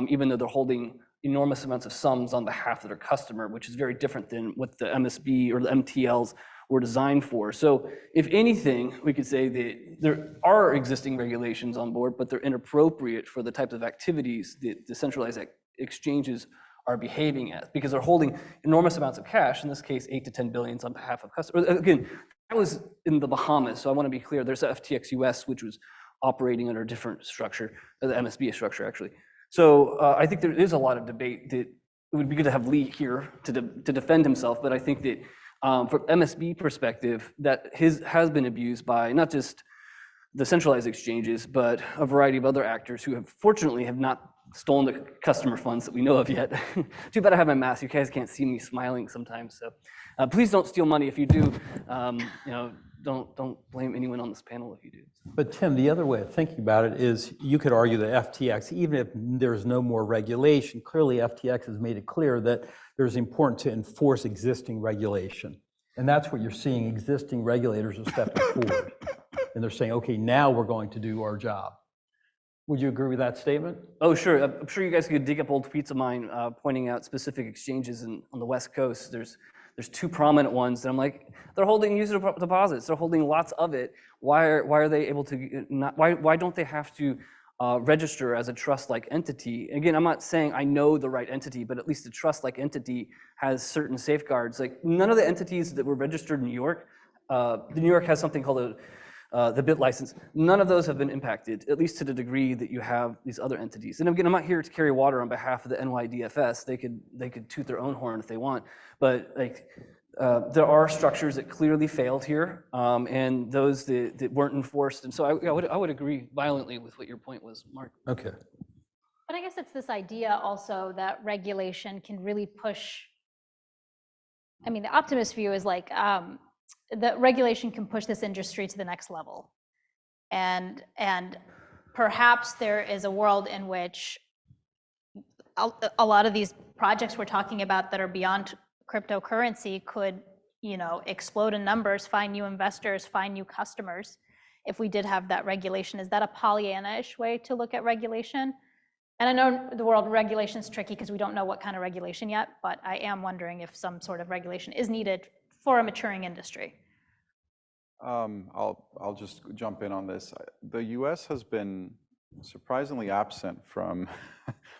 even though they're holding enormous amounts of sums on behalf of their customer, which is very different than what the MSB or the MTLs were designed for. So if anything, we could say that there are existing regulations on board, but they're inappropriate for the types of activities that the centralized exchanges are behaving as, because they're holding enormous amounts of cash, in this case, 8 to 10 billions on behalf of customers. Again, that was in the Bahamas, so I want to be clear. There's the FTX US, which was operating under a different structure, the MSB structure, actually. So I think there is a lot of debate that it would be good to have Lee here to defend himself, but I think that from MSB perspective, that has been abused by not just the centralized exchanges, but a variety of other actors who fortunately have not stolen the customer funds that we know of yet. Too bad I have my mask. You guys can't see me smiling sometimes. So please don't steal money. If you do, don't blame anyone on this panel if you do. But Tim, the other way of thinking about it is you could argue that FTX, even if there's no more regulation, clearly FTX has made it clear that there's important to enforce existing regulation. And that's what you're seeing. Existing regulators are stepping forward. And they're saying, okay, now we're going to do our job. Would you agree with that statement? Oh, sure. I'm sure you guys could dig up old tweets of mine pointing out specific exchanges on the West Coast. There's two prominent ones that I'm like, they're holding user deposits. They're holding lots of it. Why are they able to not? Why don't they have to register as a trust-like entity? Again, I'm not saying I know the right entity, but at least a trust-like entity has certain safeguards. Like none of the entities that were registered in New York, New York has something called the BIT license. None of those have been impacted, at least to the degree that you have these other entities. And again, I'm not here to carry water on behalf of the NYDFS. They could toot their own horn if they want, but like there are structures that clearly failed here, and those that weren't enforced. And so I would agree violently with what your point was, Mark. Okay. But I guess it's this idea also that regulation can really push. I mean, the optimist view is like, that regulation can push this industry to the next level. And perhaps there is a world in which a lot of these projects we're talking about that are beyond cryptocurrency could, explode in numbers, find new investors, find new customers, if we did have that regulation. Is that a Pollyanna-ish way to look at regulation? And I know the world of regulation is tricky because we don't know what kind of regulation yet, but I am wondering if some sort of regulation is needed for a maturing industry. I'll just jump in on this. The US has been surprisingly absent from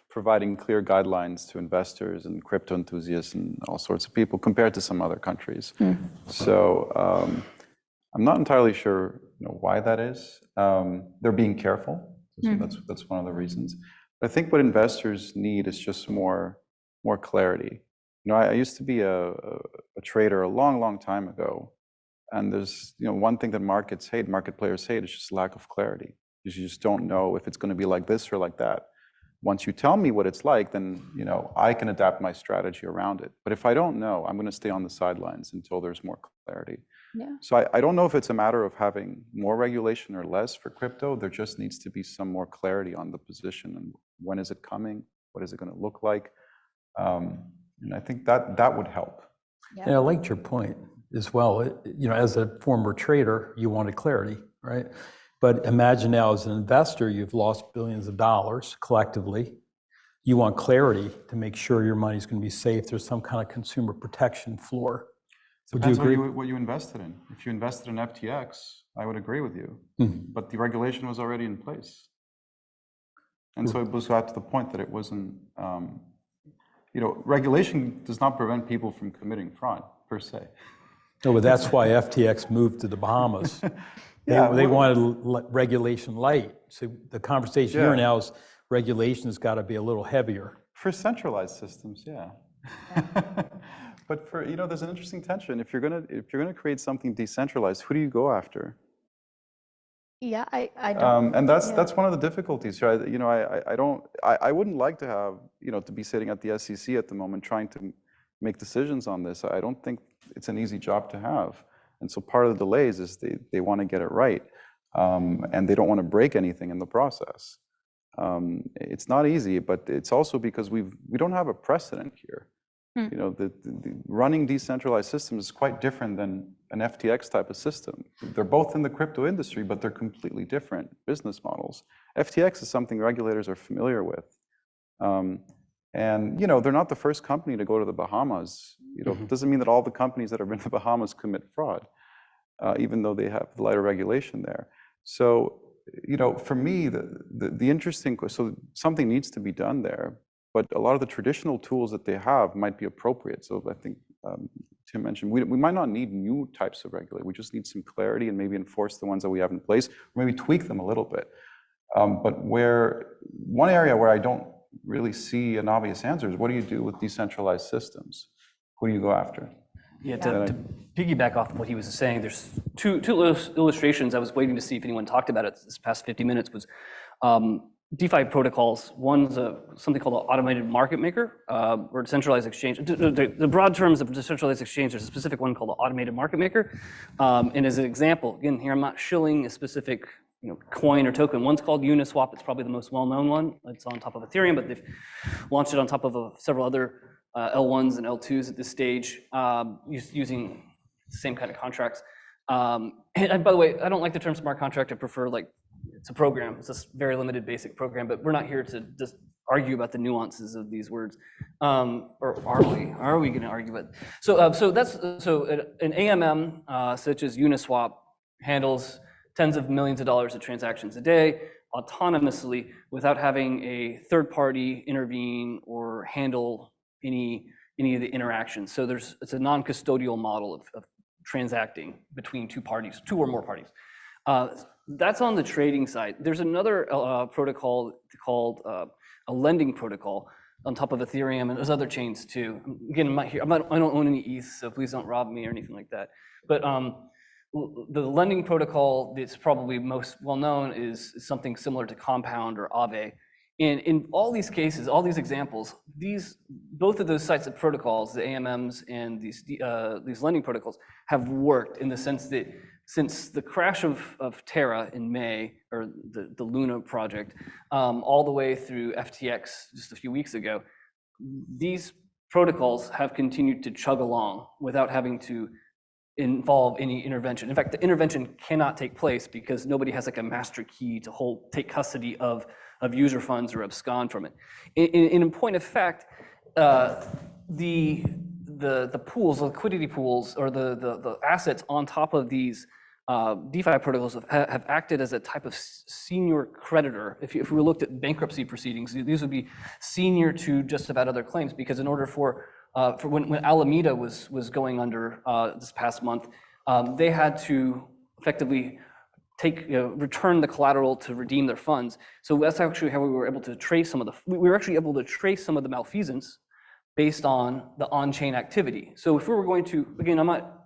providing clear guidelines to investors and crypto enthusiasts and all sorts of people compared to some other countries. So I'm not entirely sure why that is. They're being careful. So that's one of the reasons. But I think what investors need is just more clarity. I used to be a trader a long time ago, and there's one thing that market players hate is just lack of clarity. You just don't know if it's going to be like this or like that. Once you tell me what it's like, then I can adapt my strategy around it. But if I don't know, I'm going to stay on the sidelines until there's more clarity. Yeah. So I don't know if it's a matter of having more regulation or less for crypto. There just needs to be some more clarity on the position and when is it coming, what is it going to look like. And I think that would help. Yeah. And I liked your point as well. As a former trader, you wanted clarity, right? But imagine now as an investor, you've lost billions of dollars collectively. You want clarity to make sure your money's going to be safe. There's some kind of consumer protection floor. Would you agree? What you invested in. If you invested in FTX, I would agree with you. But the regulation was already in place. And so it was got to the point that it wasn't, regulation does not prevent people from committing fraud per se. No, but that's why FTX moved to the Bahamas. They wanted regulation light. So the conversation here now is regulation has got to be a little heavier. For centralized systems, yeah. But for there's an interesting tension. If you're gonna create something decentralized, who do you go after? Yeah, I don't. And that's one of the difficulties. Right? I wouldn't like to have to be sitting at the SEC at the moment trying to make decisions on this. I don't think it's an easy job to have. And so part of the delays is they want to get it right, and they don't want to break anything in the process. It's not easy, but it's also because we don't have a precedent here. The running decentralized systems is quite different than an FTX type of system. They're both in the crypto industry, but they're completely different business models. FTX is something regulators are familiar with. And they're not the first company to go to the Bahamas. It doesn't mean that all the companies that are in the Bahamas commit fraud, even though they have lighter regulation there. So, for me, the interesting, so something needs to be done there, but a lot of the traditional tools that they have might be appropriate. So I think Tim mentioned, we might not need new types of regulation. We just need some clarity and maybe enforce the ones that we have in place, or maybe tweak them a little bit. But one area where I don't really see an obvious answer is what do you do with decentralized systems? Who do you go after? Yeah, to piggyback off what he was saying, there's two illustrations. I was waiting to see if anyone talked about it this past 50 minutes was DeFi protocols. One's something called an automated market maker or decentralized exchange. The broad terms of decentralized exchange, there's a specific one called an automated market maker. And as an example, again, here I'm not shilling a specific coin or token. One's called Uniswap. It's probably the most well-known one. It's on top of Ethereum, but they've launched it on top of several other L1s and L2s at this stage, using the same kind of contracts. And by the way, I don't like the term smart contract. I prefer it's a program. It's a very limited basic program, but we're not here to just argue about the nuances of these words. Or are we? Are we going to argue about? So an AMM such as Uniswap handles tens of millions of dollars of transactions a day autonomously without having a third party intervene or handle any of the interactions. So it's a non-custodial model of transacting between two or more parties. That's on the trading side. There's another protocol called a lending protocol on top of Ethereum, and there's other chains too. Again, I'm not here. I don't own any ETH, so please don't rob me or anything like that. But the lending protocol that's probably most well known is something similar to Compound or Aave. And in all these cases, all these examples, both of those types of protocols, the AMMs and these lending protocols, have worked in the sense that since the crash of Terra in May, or the Luna project, all the way through FTX just a few weeks ago, these protocols have continued to chug along without having to involve any intervention. In fact, the intervention cannot take place because nobody has a master key to take custody of user funds or abscond from it. In point of fact, the pools, the liquidity pools, or the assets on top of these DeFi protocols have acted as a type of senior creditor. If we looked at bankruptcy proceedings, these would be senior to just about other claims, because in order for when Alameda was going under this past month, they had to effectively return the collateral to redeem their funds. So that's actually how we were able to trace we were actually able to trace some of the malfeasance based on the on-chain activity. So if we were going to, again,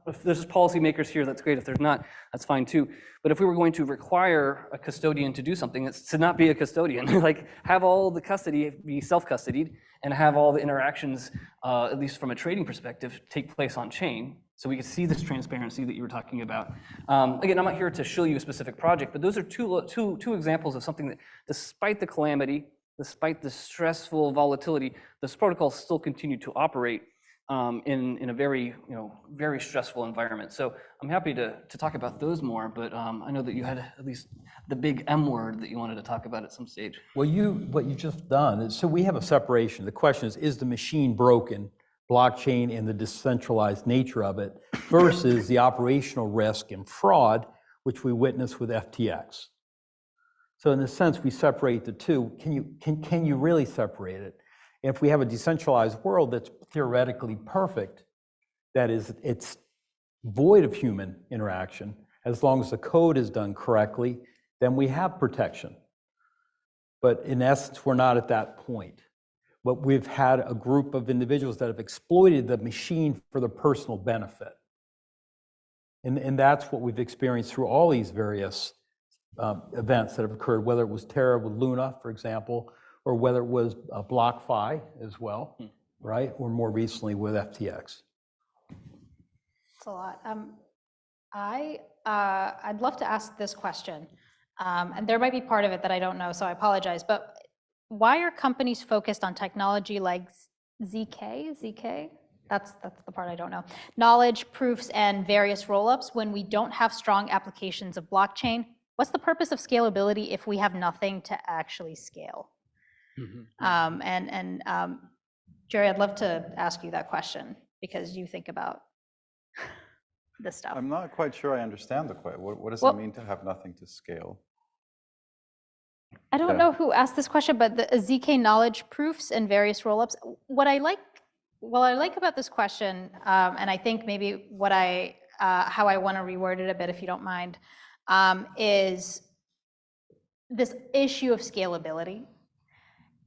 if there's policymakers here, that's great. If there's not, that's fine too. But if we were going to require a custodian to do something, it's to not be a custodian, have all the custody be self-custodied and have all the interactions, at least from a trading perspective, take place on chain. So we could see this transparency that you were talking about. Again, I'm not here to show you a specific project, but those are two examples of something that, despite the calamity, despite the stressful volatility, this protocol still continued to operate in a very, very stressful environment. So I'm happy to talk about those more, but I know that you had at least the big M word that you wanted to talk about at some stage. Well, what you've just done is, so we have a separation. The question is the machine broken, blockchain and the decentralized nature of it, versus the operational risk and fraud, which we witnessed with FTX. So in a sense, we separate the two. Can you really separate it? If we have a decentralized world that's theoretically perfect, that is, it's void of human interaction, as long as the code is done correctly, then we have protection. But in essence, we're not at that point. But we've had a group of individuals that have exploited the machine for their personal benefit. And that's what we've experienced through all these various events that have occurred, whether it was Terra with Luna, for example, or whether it was BlockFi as well, right? Or more recently with FTX. That's a lot. I'd love to ask this question, and there might be part of it that I don't know, so I apologize, but why are companies focused on technology like ZK? That's the part I don't know. Knowledge, proofs, and various rollups when we don't have strong applications of blockchain? What's the purpose of scalability if we have nothing to actually scale? Gerry, I'd love to ask you that question because you think about this stuff. I'm not quite sure I understand the question. What does it mean to have nothing to scale? I don't know who asked this question, but the ZK knowledge proofs and various rollups. What I like about this question, and I think maybe how I want to reword it a bit, if you don't mind, is this issue of scalability.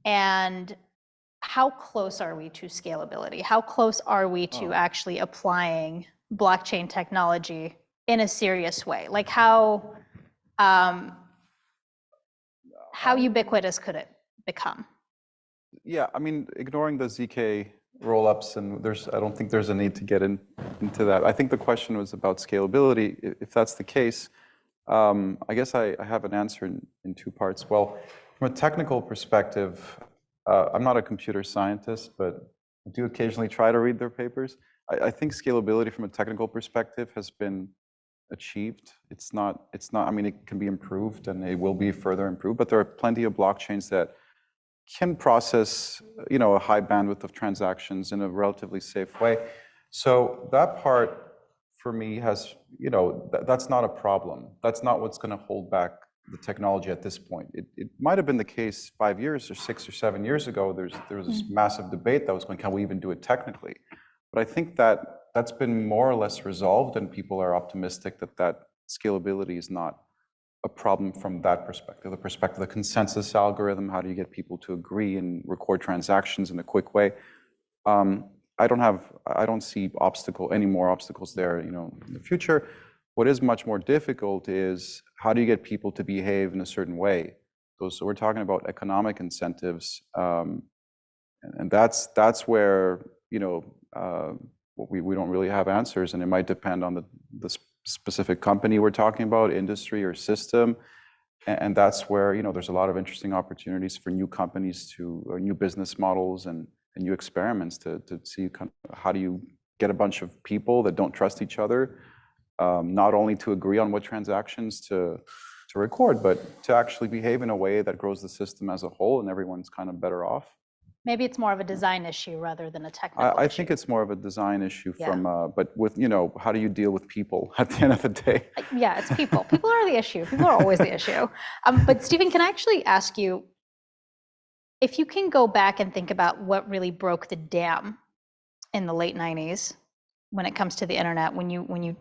And how close are we to scalability? How close are we to actually applying blockchain technology in a serious way? Like how ubiquitous could it become? Yeah, I mean, ignoring the ZK roll-ups, and I don't think there's a need to get into that. I think the question was about scalability. If that's the case, I guess I have an answer in two parts. Well, from a technical perspective, I'm not a computer scientist, but I do occasionally try to read their papers. I think scalability from a technical perspective has been achieved. It's not, I mean, it can be improved and it will be further improved, but there are plenty of blockchains that can process, a high bandwidth of transactions in a relatively safe way. So that part for me has, that's not a problem. That's not what's going to hold back the technology at this point. It might have been the case 5 years or 6 or 7 years ago. There was this massive debate that was going, can we even do it technically? But I think that's been more or less resolved, and people are optimistic that scalability is not a problem from that perspective. The perspective of the consensus algorithm, how do you get people to agree and record transactions in a quick way? I don't see any more obstacles there, in the future. What is much more difficult is how do you get people to behave in a certain way? So we're talking about economic incentives, and that's where we don't really have answers, and it might depend on the specific company we're talking about, industry or system, and that's where there's a lot of interesting opportunities for new companies or new business models and new experiments to see how do you get a bunch of people that don't trust each other, not only to agree on what transactions to record, but to actually behave in a way that grows the system as a whole, and everyone's kind of better off. Maybe it's more of a design issue rather than a technical issue. I think it's more of a design issue but with, how do you deal with people at the end of the day? Yeah, it's people. People are the issue. People are always the issue. But Stephen, can I actually ask you, if you can go back and think about what really broke the dam in the late 90s when it comes to the internet, when you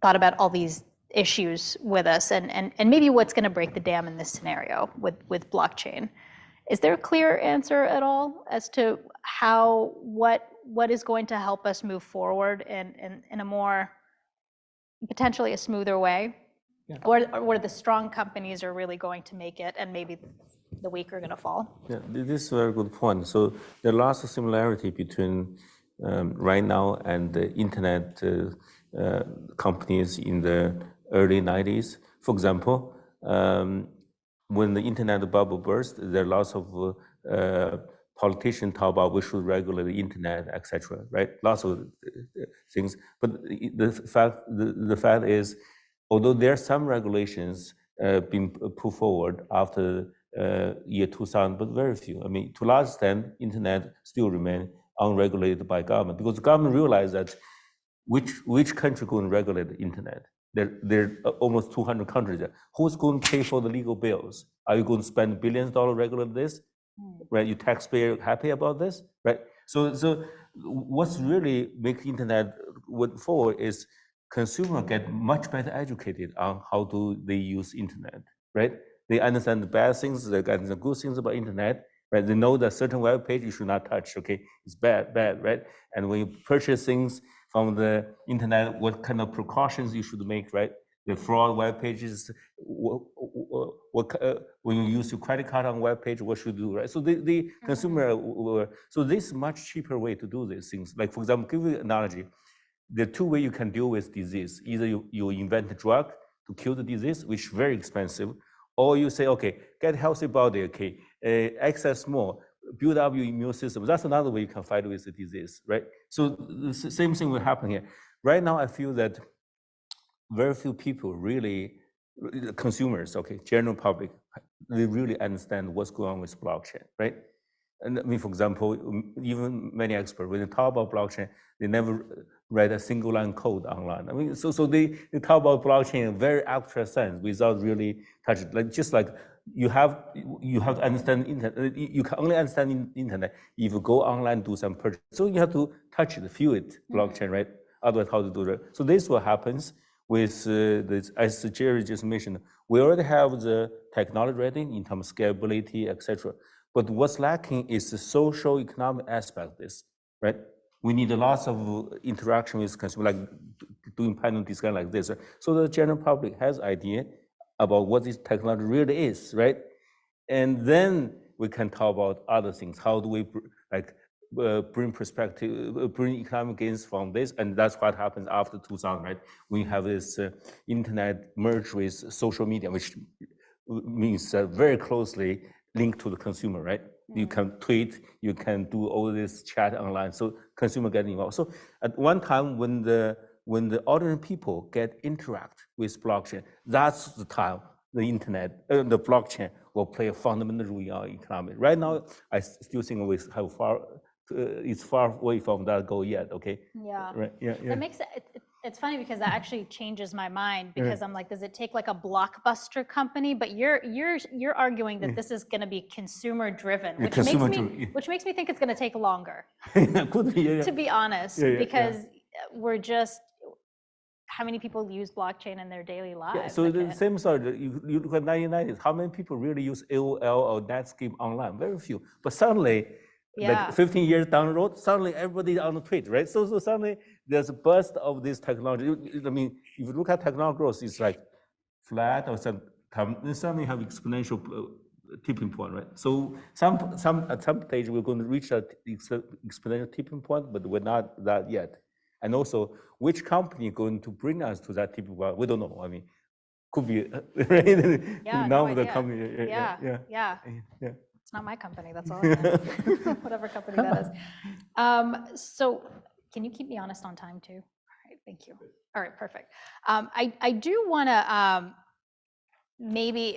thought about all these issues with us and maybe what's going to break the dam in this scenario with blockchain, is there a clear answer at all as to what is going to help us move forward in a more potentially a smoother way? Yeah. Or the strong companies are really going to make it and maybe the weak are going to fall? Yeah, this is a very good point. So there are lots of similarity between right now and the internet companies in the early 90s. For example, when the internet bubble burst, there are lots of politicians talk about we should regulate the internet, etc. Right? Lots of things. But the fact is, although there are some regulations being put forward after year 2000, but very few. I mean, to a large extent, internet still remain unregulated by government because the government realized that which country going to regulate the internet? There are almost 200 countries there. Who's going to pay for the legal bills? Are you going to spend billions of dollars regulating this? Right? You taxpayer happy about this? Right? So what's really make internet went forward is consumers get much better educated on how do they use internet, right? They understand the bad things, they understand the good things about internet, right? They know that certain web page you should not touch, okay? It's bad, right? And when you purchase things from the internet, what kind of precautions you should make, right? The fraud web pages, when you use your credit card on web page, what should you do, right? So the consumer, so this is much cheaper way to do these things. Like for example, give you an analogy. There are two ways you can deal with disease. Either you invent a drug to kill the disease, which is very expensive, or you say, okay, get a healthy body, okay, exercise more, build up your immune system. That's another way you can fight with the disease, right? So the same thing will happen here. Right now, I feel that very few people really, consumers, okay, general public, they really understand what's going on with blockchain, right? And I mean, for example, even many experts, when they talk about blockchain, they never read a single line code online. I mean, so they talk about blockchain in a very abstract sense without really touching. Like just like you have to understand internet. You can only understand internet if you go online, do some purchase. So you have to touch it, feel it, blockchain, right? Otherwise, how to do that? So this is what happens with this, as Gerry just mentioned. We already have the technology ready in terms of scalability, etc. But what's lacking is the social economic aspect of this, right? We need lots of interaction with consumers, like doing panel discussion like this. Right? So the general public has idea about what this technology really is, right? And then we can talk about other things. How do we bring perspective, bring economic gains from this? And that's what happens after 2000, right? We have this internet merged with social media, which means very closely linked to the consumer, right? You can tweet, you can do all this chat online, so consumer get involved. So at one time when the ordinary people get interact with blockchain, that's the time the internet, the blockchain will play a fundamental role in our economy. Right now, I still think we have it's far away from that goal yet. Okay. Yeah. Right. Yeah. Yeah. It makes it's funny because that actually changes my mind because I'm like, does it take like a blockbuster company? But you're arguing that this is going to be consumer driven, which makes me think it's going to take longer. Could be, yeah. To be honest, because we're just, how many people use blockchain in their daily lives? Yeah, so the same sort, you look at 1990s, how many people really use AOL or Netscape online? Very few. But suddenly, like 15 years down the road, suddenly everybody's on the tweet, right? So suddenly there's a burst of this technology. I mean, if you look at technology growth, it's like flat or then suddenly have exponential tipping point, right? So at some stage we're going to reach that exponential tipping point, but we're not that yet. And also, which company going to bring us to that tipping point? We don't know. I mean, could be right? No the idea. company. Yeah. It's not my company, that's all I know. Whatever company that is. So can you keep me honest on time too? All right, thank you. All right, perfect. I do want to maybe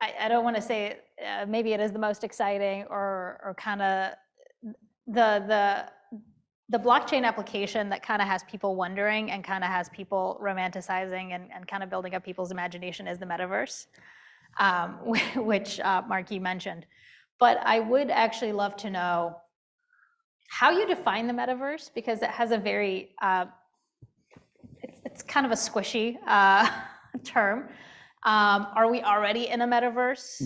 I don't want to say maybe it is the most exciting or kind of the blockchain application that kind of has people wondering and kind of has people romanticizing and kind of building up people's imagination is the metaverse. Which Mark, you mentioned. But I would actually love to know how you define the metaverse, because it has a very, it's kind of a squishy term. Are we already in a metaverse?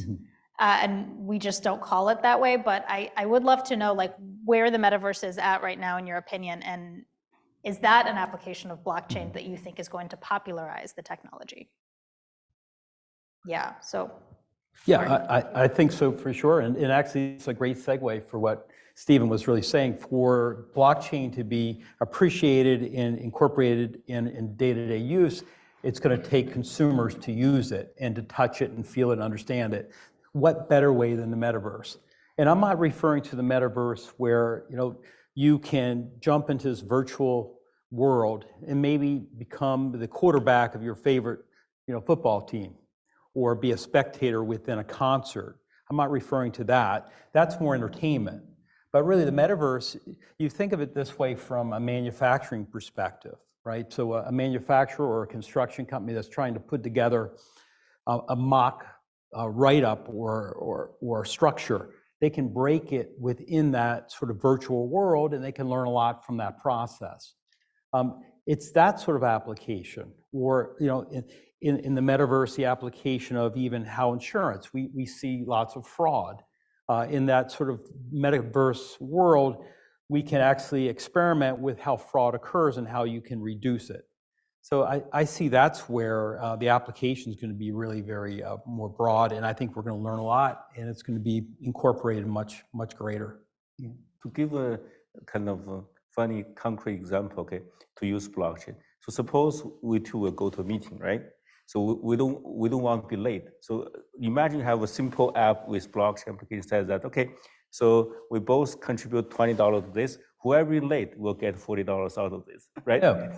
And we just don't call it that way, but I would love to know like where the metaverse is at right now in your opinion, and is that an application of blockchain that you think is going to popularize the technology? Yeah, so. Yeah, I think so for sure. And actually, it's a great segue for what Stephen was really saying. For blockchain to be appreciated and incorporated in day-to-day use, it's going to take consumers to use it and to touch it and feel it and understand it. What better way than the metaverse? And I'm not referring to the metaverse where you can jump into this virtual world and maybe become the quarterback of your favorite football team, or be a spectator within a concert. I'm not referring to that. That's more entertainment. But really the metaverse, you think of it this way from a manufacturing perspective, right? So a manufacturer or a construction company that's trying to put together a mock write-up or structure, they can break it within that sort of virtual world and they can learn a lot from that process. It's that sort of application, or in the metaverse, the application of even how insurance, we see lots of fraud. In that sort of metaverse world, we can actually experiment with how fraud occurs and how you can reduce it. So I see that's where the application is going to be really very more broad, and I think we're going to learn a lot, and it's going to be incorporated much, much greater. Yeah. To give a kind of a funny, concrete example, okay, to use blockchain. So suppose we two will go to a meeting, right? So we don't want to be late. So imagine you have a simple app with blockchain application says that, okay, so we both contribute $20 to this. Whoever is late will get $40 out of this, right? Yeah.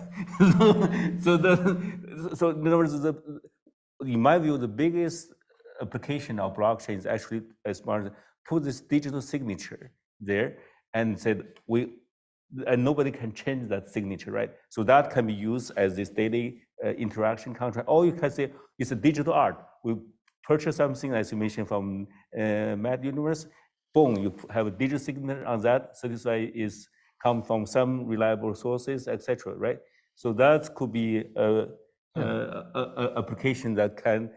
So in other words, in my view, the biggest application of blockchain is actually as smart as put this digital signature there and said and nobody can change that signature, right? So that can be used as this daily interaction contract. Or you can say it's a digital art. We purchase something, as you mentioned, from Mad Universe. Boom, you have a digital signature on that. Satisfy is come from some reliable sources, etc. Right? So that could be a application that can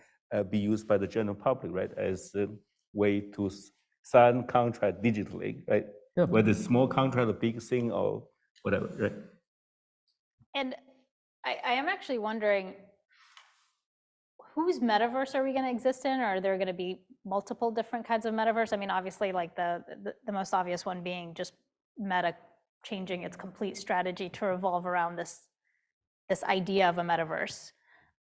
be used by the general public, right, as a way to sign contract digitally, right? Yep. Whether it's small contract, a big thing, or whatever, right? And I am actually wondering, whose metaverse are we going to exist in? Or are there going to be multiple different kinds of metaverse? I mean, obviously, like the most obvious one being just Meta changing its complete strategy to revolve around this idea of a metaverse.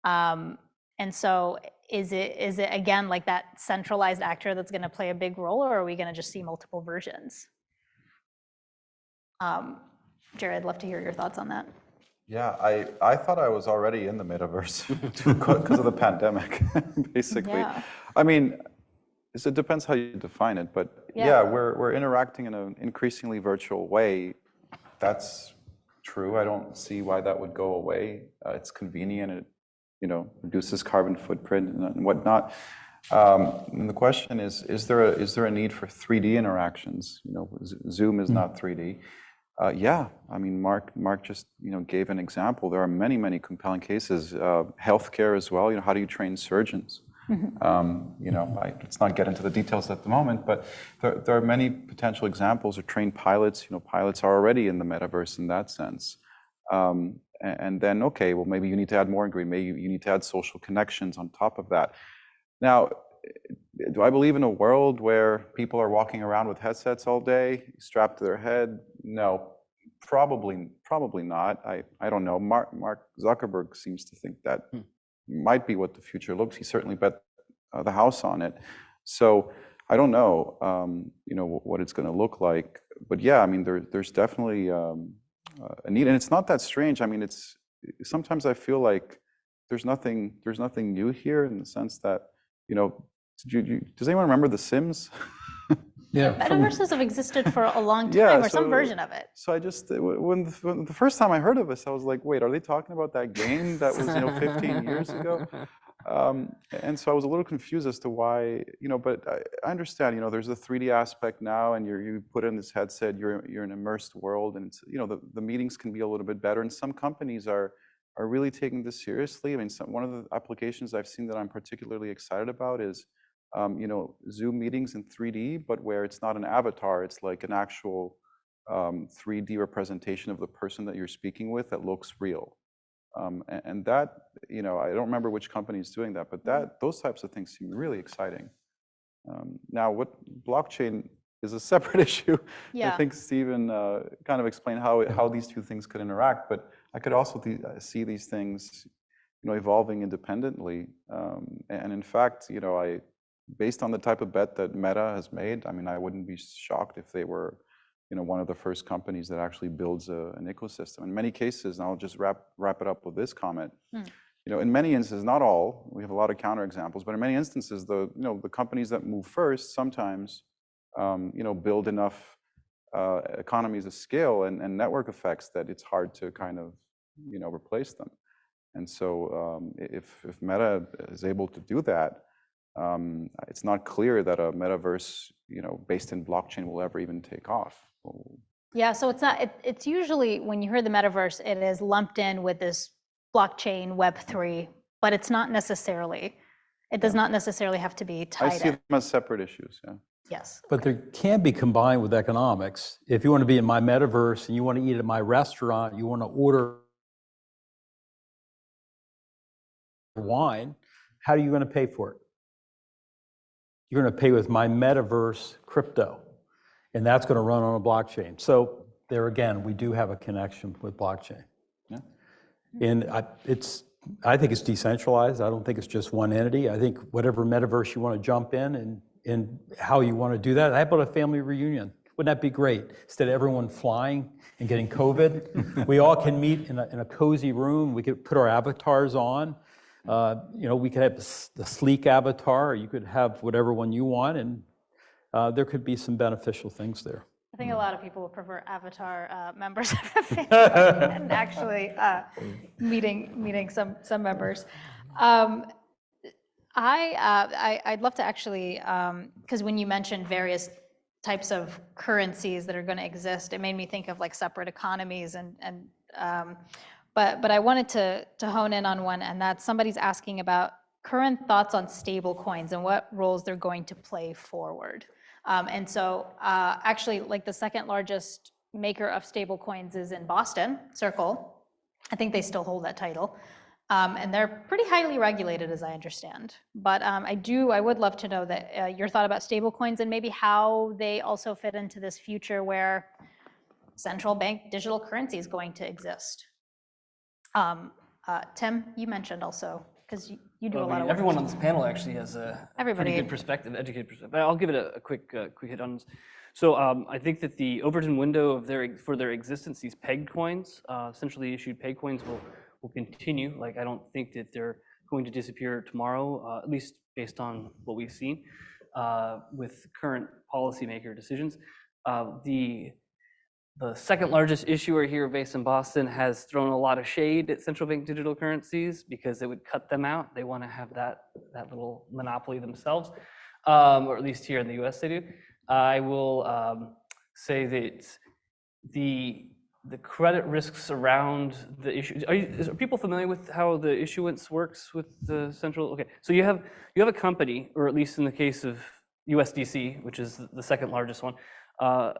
And so is it again like that centralized actor that's going to play a big role, or are we going to just see multiple versions? Gerry, I'd love to hear your thoughts on that. Yeah, I thought I was already in the metaverse because of the pandemic, basically. Yeah. I mean, it depends how you define it, but yeah, we're interacting in an increasingly virtual way. That's true. I don't see why that would go away. It's convenient. It, reduces carbon footprint and whatnot. And the question is there a need for 3D interactions? Zoom is not 3D. Yeah, I mean, Mark just gave an example. There are many compelling cases. Healthcare as well. How do you train surgeons? Let's not get into the details at the moment, but there are many potential examples of trained pilots. Pilots are already in the metaverse in that sense. And then, okay, well, maybe you need to add more ingredient. Maybe you need to add social connections on top of that. Now, do I believe in a world where people are walking around with headsets all day, strapped to their head? No, probably not. I don't know. Mark Zuckerberg seems to think that might be what the future looks. He certainly bet the house on it. So I don't know, what it's going to look like. But yeah, I mean, there's definitely a need, and it's not that strange. I mean, sometimes I feel like there's nothing new here in the sense that, does anyone remember The Sims? Yeah, metaverses have existed for a long time, or some version of it. So I just, when the first time I heard of this, I was like, wait, are they talking about that game that was 15 years ago? And so I was a little confused as to why, but I understand, there's a 3D aspect now, and you put in this headset, you're in an immersed world, and it's, the meetings can be a little bit better, and some companies are really taking this seriously. I mean, one of the applications I've seen that I'm particularly excited about is, Zoom meetings in 3D, but where it's not an avatar, it's like an actual 3D representation of the person that you're speaking with that looks real. And that, I don't remember which company is doing that, but those types of things seem really exciting. Now, what blockchain is a separate issue. Yeah. I think Stephen kind of explained how these two things could interact, but I could also see these things, evolving independently. And in fact, based on the type of bet that Meta has made, I mean, I wouldn't be shocked if they were, one of the first companies that actually builds an ecosystem. In many cases, and I'll just wrap it up with this comment. In many instances, not all, we have a lot of counterexamples, but in many instances, the companies that move first sometimes, build enough economies of scale and network effects that it's hard to kind of, replace them. And so if Meta is able to do that, it's not clear that a metaverse, based in blockchain will ever even take off. Yeah, so it's usually, when you hear the metaverse, it is lumped in with this blockchain Web3, but it's not necessarily, it does not necessarily have to be tied in. I see them as separate issues, yeah. Yes. But they can be combined with economics. If you want to be in my metaverse and you want to eat at my restaurant, you want to order wine, how are you going to pay for it? You're going to pay with my metaverse crypto, and that's going to run on a blockchain. So there again, we do have a connection with blockchain. Yeah. And I think it's decentralized. I don't think it's just one entity. I think whatever metaverse you want to jump in and how you want to do that. How about a family reunion? Wouldn't that be great? Instead of everyone flying and getting COVID, we all can meet in a cozy room. We could put our avatars on. We could have the sleek avatar, or you could have whatever one you want, and there could be some beneficial things there. I think a lot of people would prefer avatar members of the family and actually meeting some members. I'd love to actually, because when you mentioned various types of currencies that are going to exist, it made me think of like separate economies but I wanted to hone in on one, and that's somebody's asking about current thoughts on stable coins and what roles they're going to play forward. And so actually, like the second largest maker of stable coins is in Boston, Circle. I think they still hold that title. And they're pretty highly regulated, as I understand. But I would love to know that your thought about stable coins and maybe how they also fit into this future where central bank digital currency is going to exist. Tim, you mentioned also, because you do a lot of work. Everyone on this panel actually has a pretty good perspective, educated perspective. But I'll give it a quick hit on this. So I think that the Overton window of for their existence, these pegged coins, centrally issued pegged coins will continue. Like, I don't think that they're going to disappear tomorrow, at least based on what we've seen with current policymaker decisions. The second largest issuer here based in Boston has thrown a lot of shade at central bank digital currencies because it would cut them out. They want to have that little monopoly themselves, or at least here in the US they do. I will say that the credit risks around the issue. Are people familiar with how the issuance works with the central? Okay, so you have a company, or at least in the case of USDC, which is the second largest one,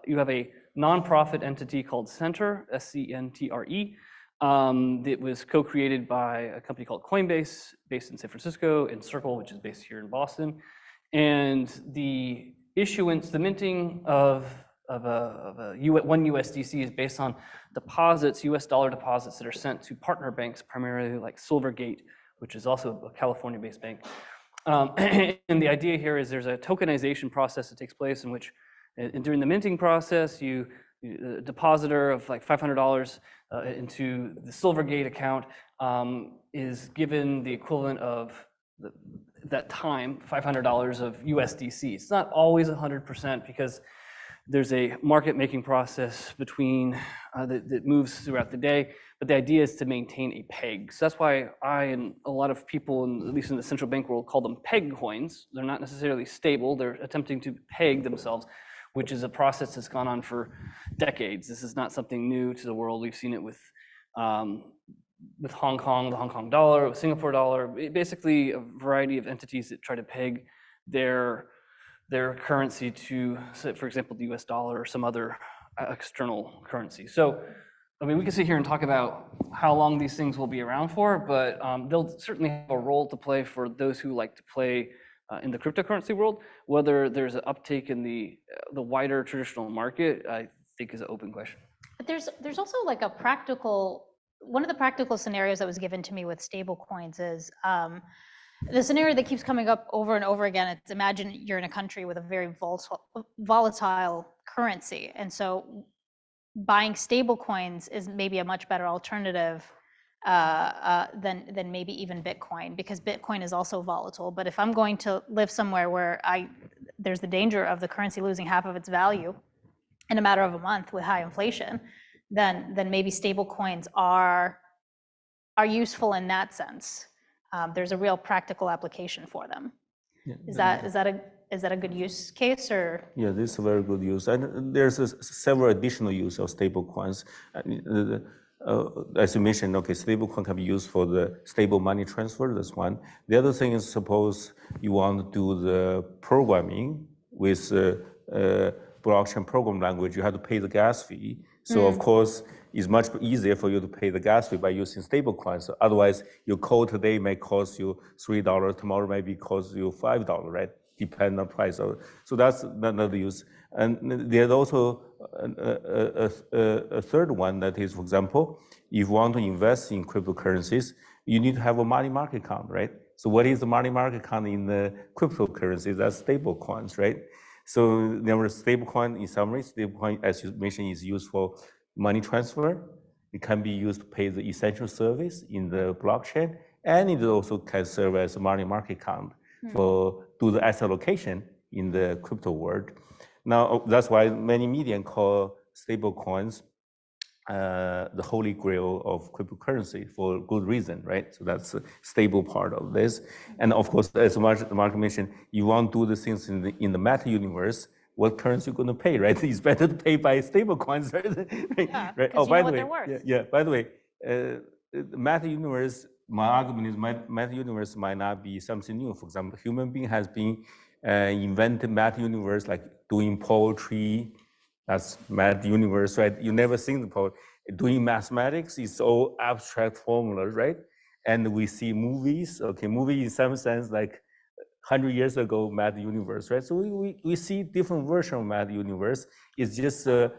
you have a nonprofit entity called Centre, SCNTRE, that was co-created by a company called Coinbase, based in San Francisco, and Circle, which is based here in Boston. And the issuance, the minting of one USDC is based on deposits, US dollar deposits that are sent to partner banks, primarily like Silvergate, which is also a California-based bank. And the idea here is there's a tokenization process that takes place in which, during the minting process, a depositor of like $500 into the Silvergate account is given the equivalent of that time, $500 of USDC. It's not always 100% because there's a market-making process between that moves throughout the day, but the idea is to maintain a peg. So that's why I and a lot of people, at least in the central bank world, call them peg coins. They're not necessarily stable. They're attempting to peg themselves, which is a process that's gone on for decades. This is not something new to the world. We've seen it with Hong Kong, the Hong Kong dollar, with Singapore dollar, basically a variety of entities that try to peg their currency to, for example, the US dollar or some other external currency. So, I mean, we can sit here and talk about how long these things will be around for, but they'll certainly have a role to play for those who like to play in the cryptocurrency world. Whether there's an uptake in the wider traditional market, I think is an open question. But there's also like one of the practical scenarios that was given to me with stable coins is the scenario that keeps coming up over and over again. It's imagine you're in a country with a very volatile currency. And so buying stable coins is maybe a much better alternative than maybe even Bitcoin, because Bitcoin is also volatile. But if I'm going to live somewhere where there's the danger of the currency losing half of its value in a matter of a month with high inflation, then maybe stable coins are useful in that sense. There's a real practical application for them. Yeah, is that a good use case, or? Yeah, this is a very good use, and there's several additional use of stable coins. As you mentioned, okay, stable coin can be used for the stable money transfer. That's one. The other thing is, suppose you want to do the programming with blockchain program language, you have to pay the gas fee. So of course, it's much easier for you to pay the gas fee by using stable coins. So otherwise, your code today may cost you $3, tomorrow maybe cost you $5, right? Depending on price. So that's another use. And there's also a third one that is, for example, if you want to invest in cryptocurrencies, you need to have a money market account, right? So what is the money market account in the cryptocurrencies? That's stable coins, right? So there is stable coin. In summary, stable coin, as you mentioned, is used for money transfer. It can be used to pay the essential service in the blockchain, and it also can serve as a money market account for do the asset allocation in the crypto world. Now, that's why many media call stable coins the holy grail of cryptocurrency for good reason, right? So that's a stable part of this. And of course, as Mark mentioned, you want to do the things in the meta universe, what currency you're going to pay, right? It's better to pay by stable coins, right? Yeah, right? Oh, by the way, yeah, by the way, the meta universe, my argument is math universe might not be something new. For example, human being has been invented math universe, like doing poetry, that's math universe, right? You never think the poetry. Doing mathematics is all abstract formulas, right? And we see movies, okay, movie in some sense, like 100 years ago, math universe, right? So we see different version of math universe. It's just a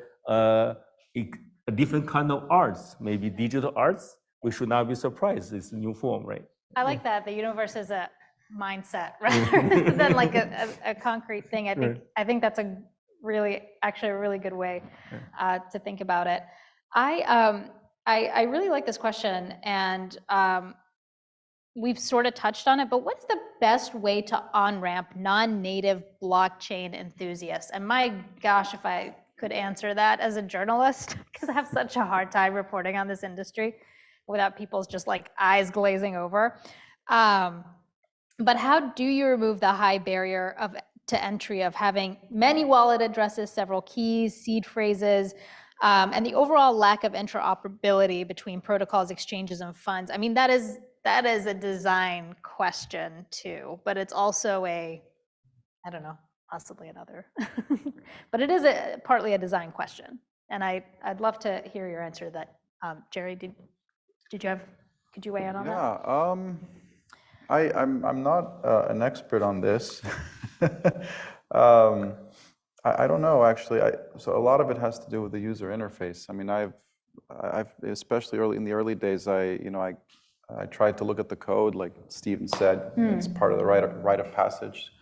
different kind of arts, maybe digital arts. We should not be surprised. It's a new form, right? I like that. The universe is a mindset rather than like a concrete thing. I think that's actually a really good way to think about it. I really like this question, and we've sort of touched on it, but what's the best way to on-ramp non-native blockchain enthusiasts? And my gosh, if I could answer that as a journalist, because I have such a hard time reporting on this industry without people's just like eyes glazing over. But how do you remove the high barrier to entry of having many wallet addresses, several keys, seed phrases, and the overall lack of interoperability between protocols, exchanges, and funds? I mean, that is a design question too, but it's also I don't know, possibly another, but it is partly a design question. And I'd love to hear your answer to that. Gerry, could you weigh in on that? Yeah, I'm not an expert on this. I don't know, actually. So a lot of it has to do with the user interface. I mean, I've especially in the early days, I tried to look at the code, like Steven said. It's part of the rite of passage,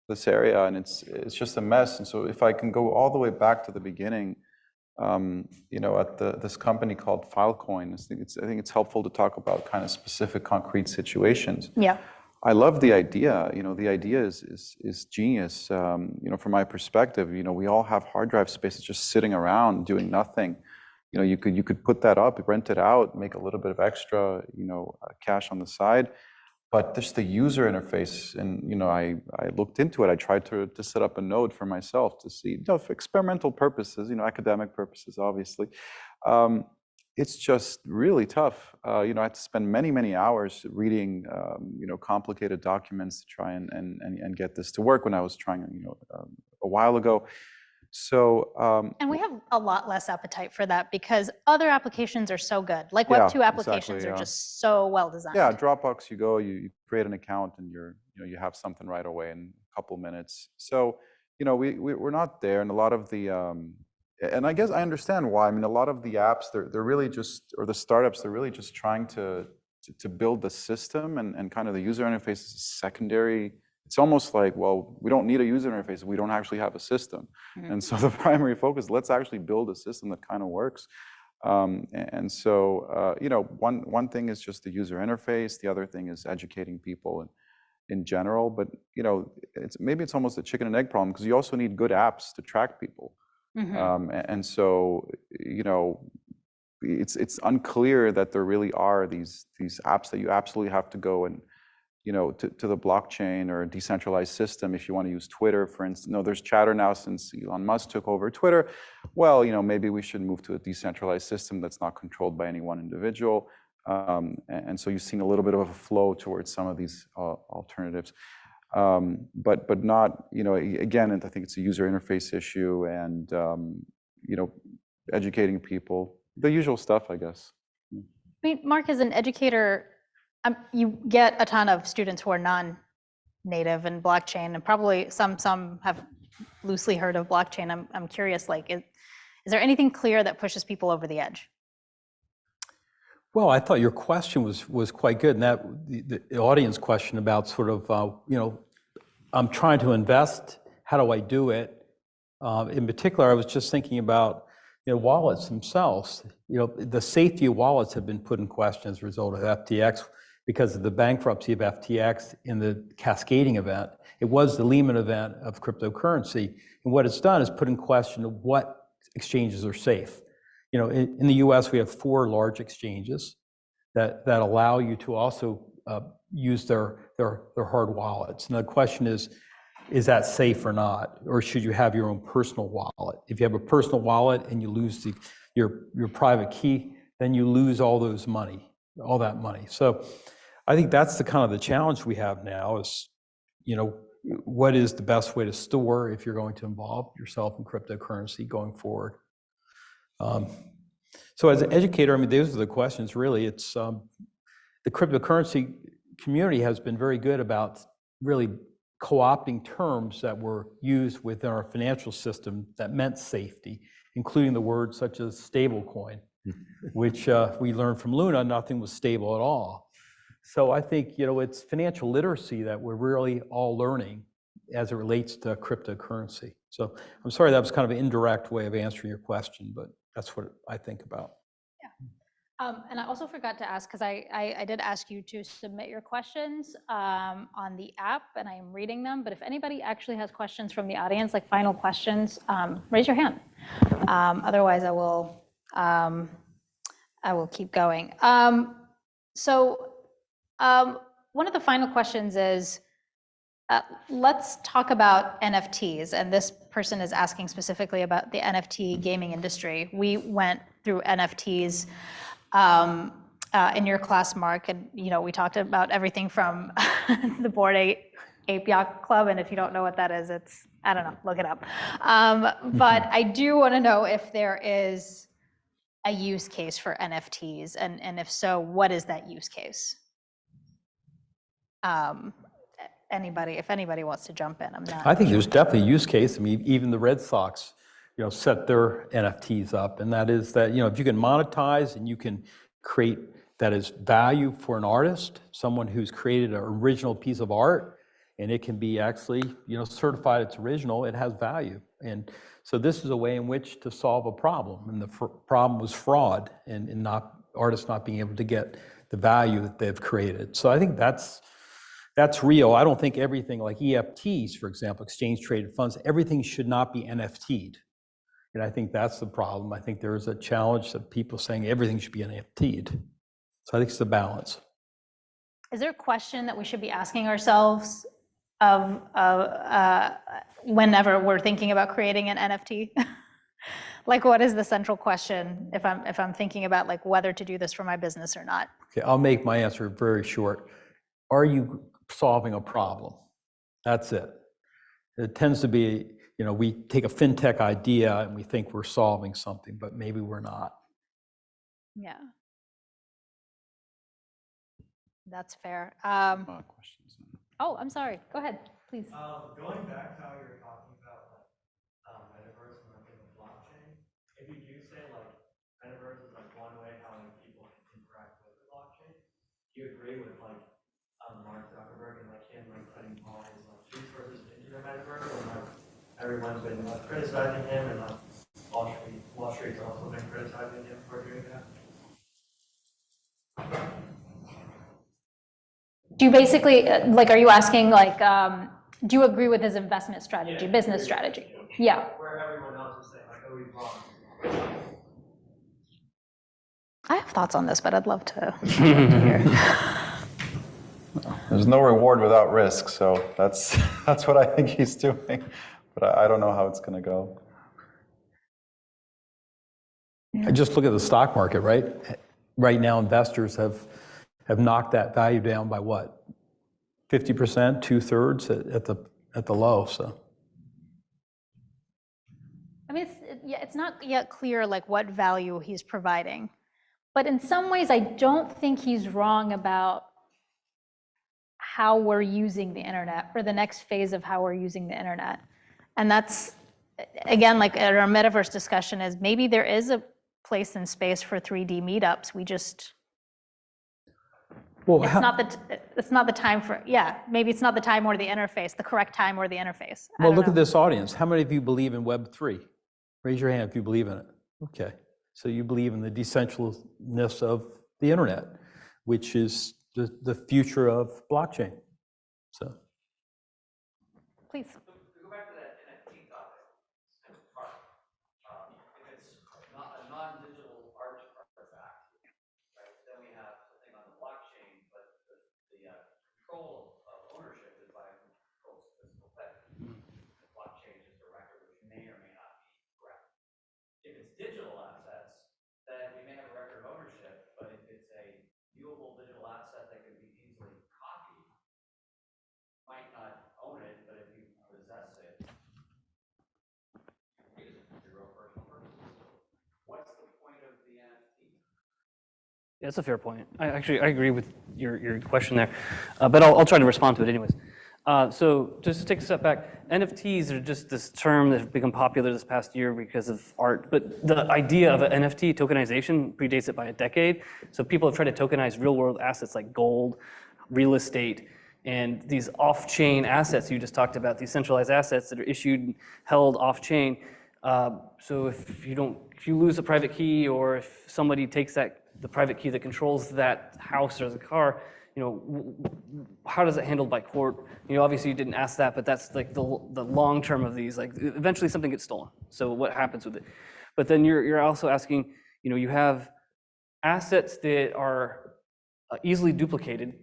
this area, and it's just a mess. And so if I can go all the way back to the beginning, at this company called Filecoin, I think it's helpful to talk about kind of specific, concrete situations. Yeah. I love the idea. The idea is genius. From my perspective, we all have hard drive spaces just sitting around doing nothing. You could put that up, rent it out, make a little bit of extra, cash on the side. But just the user interface, and I looked into it. I tried to set up a node for myself to see, for experimental purposes, academic purposes, obviously. It's just really tough. I had to spend many hours reading, complicated documents to try and get this to work when I was trying, a while ago. So, and we have a lot less appetite for that because other applications are so good. Like Web2 applications are just so well designed. Yeah, Dropbox, you create an account and you have something right away in a couple minutes. So, we're not there, and a lot of the, and I guess I understand why. I mean, a lot of the apps, they're really just, or the startups, they're really just trying to build the system, and kind of the user interface is secondary. It's almost like, well, we don't need a user interface. We don't actually have a system. And so the primary focus, let's actually build a system that kind of works. And so, one thing is just the user interface. The other thing is educating people in general. But, maybe it's almost a chicken and egg problem because you also need good apps to track people. And so, it's unclear that there really are these apps that you absolutely have to go and, to the blockchain or a decentralized system. If you want to use Twitter, for instance, there's chatter now since Elon Musk took over Twitter. Well, maybe we should move to a decentralized system that's not controlled by any one individual. And so you've seen a little bit of a flow towards some of these alternatives. But not, again, I think it's a user interface issue and, educating people, the usual stuff, I guess. I mean, Mark, as an educator, you get a ton of students who are non-native in blockchain, and probably some have loosely heard of blockchain. I'm curious, like, is there anything clear that pushes people over the edge? Well, I thought your question was quite good, and that the audience question about sort of, I'm trying to invest, how do I do it? In particular, I was just thinking about, wallets themselves. The safety of wallets have been put in question as a result of FTX because of the bankruptcy of FTX in the cascading event. It was the Lehman event of cryptocurrency, and what it's done is put in question what exchanges are safe. In the US, we have 4 large exchanges that allow you to also use their hard wallets. And the question is that safe or not? Or should you have your own personal wallet? If you have a personal wallet and you lose your private key, then you lose all those money. all that money. So I think that's the kind of the challenge we have now is, what is the best way to store if you're going to involve yourself in cryptocurrency going forward? So as an educator, I mean, those are the questions really. It's the cryptocurrency community has been very good about really co-opting terms that were used within our financial system that meant safety, including the words such as stablecoin, which we learned from Luna, nothing was stable at all. So I think, it's financial literacy that we're really all learning as it relates to cryptocurrency. So I'm sorry that was kind of an indirect way of answering your question, but that's what I think about. And I also forgot to ask, because I did ask you to submit your questions on the app, and I am reading them. But if anybody actually has questions from the audience, like final questions, raise your hand. Otherwise, I will keep going. One of the final questions is, let's talk about NFTs. And this person is asking specifically about the NFT gaming industry. We went through NFTs in your class, Mark, and we talked about everything from the Bored Ape Yacht Club, and if you don't know what that is, I don't know, look it up. But I do want to know if there is a use case for NFTs, and if so, what is that use case? If anybody wants to jump in, I'm not. I think there's definitely a use case. I mean, even the Red Sox, set their NFTs up, and that is that, if you can monetize and you can create that as value for an artist, someone who's created an original piece of art, and it can be actually, certified it's original, it has value. And so this is a way in which to solve a problem. And the problem was fraud and artists not being able to get the value that they've created. So I think that's real. I don't think everything like EFTs, for example, exchange traded funds, everything should not be NFT'd. And I think that's the problem. I think there is a challenge of people saying everything should be NFT'd. So I think it's the balance. Is there a question that we should be asking ourselves of whenever we're thinking about creating an NFT? Like, what is the central question if I'm thinking about like whether to do this for my business or not? Okay, I'll make my answer very short. Are you solving a problem? That's it. It tends to be, we take a fintech idea and we think we're solving something, but maybe we're not. Yeah. That's fair. Questions. Oh, I'm sorry. Go ahead, please. Going back to how you were talking about metaverse and like blockchain, if you do say like metaverse is like one way how like people can interact with the blockchain, do you agree with like Mark Zuckerberg and like him like putting all his like resources into the metaverse, or like everyone's been like criticizing him, and like Wall Street's also been criticizing him for doing that? Do you basically, like, are you asking, like, do you agree with his investment strategy, business strategy? Yeah. Where everyone else is saying, like, oh, he's wrong. I have thoughts on this, but I'd love to hear. There's no reward without risk, so that's what I think he's doing. But I don't know how it's going to go. I just look at the stock market, right? Right now, investors have knocked that value down by what? 50%, 2/3 at the low. So, I mean, it's not yet clear like what value he's providing, but in some ways, I don't think he's wrong about how we're using the internet, or the next phase of how we're using the internet. And that's, again, like our metaverse discussion is maybe there is a place and space for 3D meetups. We just, well, it's not the time for, maybe it's not the time or the interface, the correct time or the interface. Well, look at this audience. How many of you believe in Web3? Raise your hand if you believe in it. Okay, so you believe in the decentralness of the internet, which is the future of blockchain. So, Please. To go back to that NFT topic, art. If it's not a non-digital artifact, right, then we have something on the blockchain, but the control of ownership is by who controls the physical thing. The blockchain is just a record which may or may not be correct. If it's digital assets, then we may have a record of ownership, but if it's a real That's a fair point. I agree with your question there, but I'll try to respond to it anyways. So just to take a step back, NFTs are just this term that has become popular this past year because of art, but the idea of an NFT tokenization predates it by a decade. So people have tried to tokenize real world assets like gold, real estate, and these off-chain assets you just talked about, these centralized assets that are issued and held off-chain. So if you lose a private key, or if somebody takes the private key that controls that house or the car, how does it handled by court? Obviously you didn't ask that, but that's like the long term of these. Like eventually something gets stolen. So what happens with it? But then you're also asking, you have assets that are easily duplicated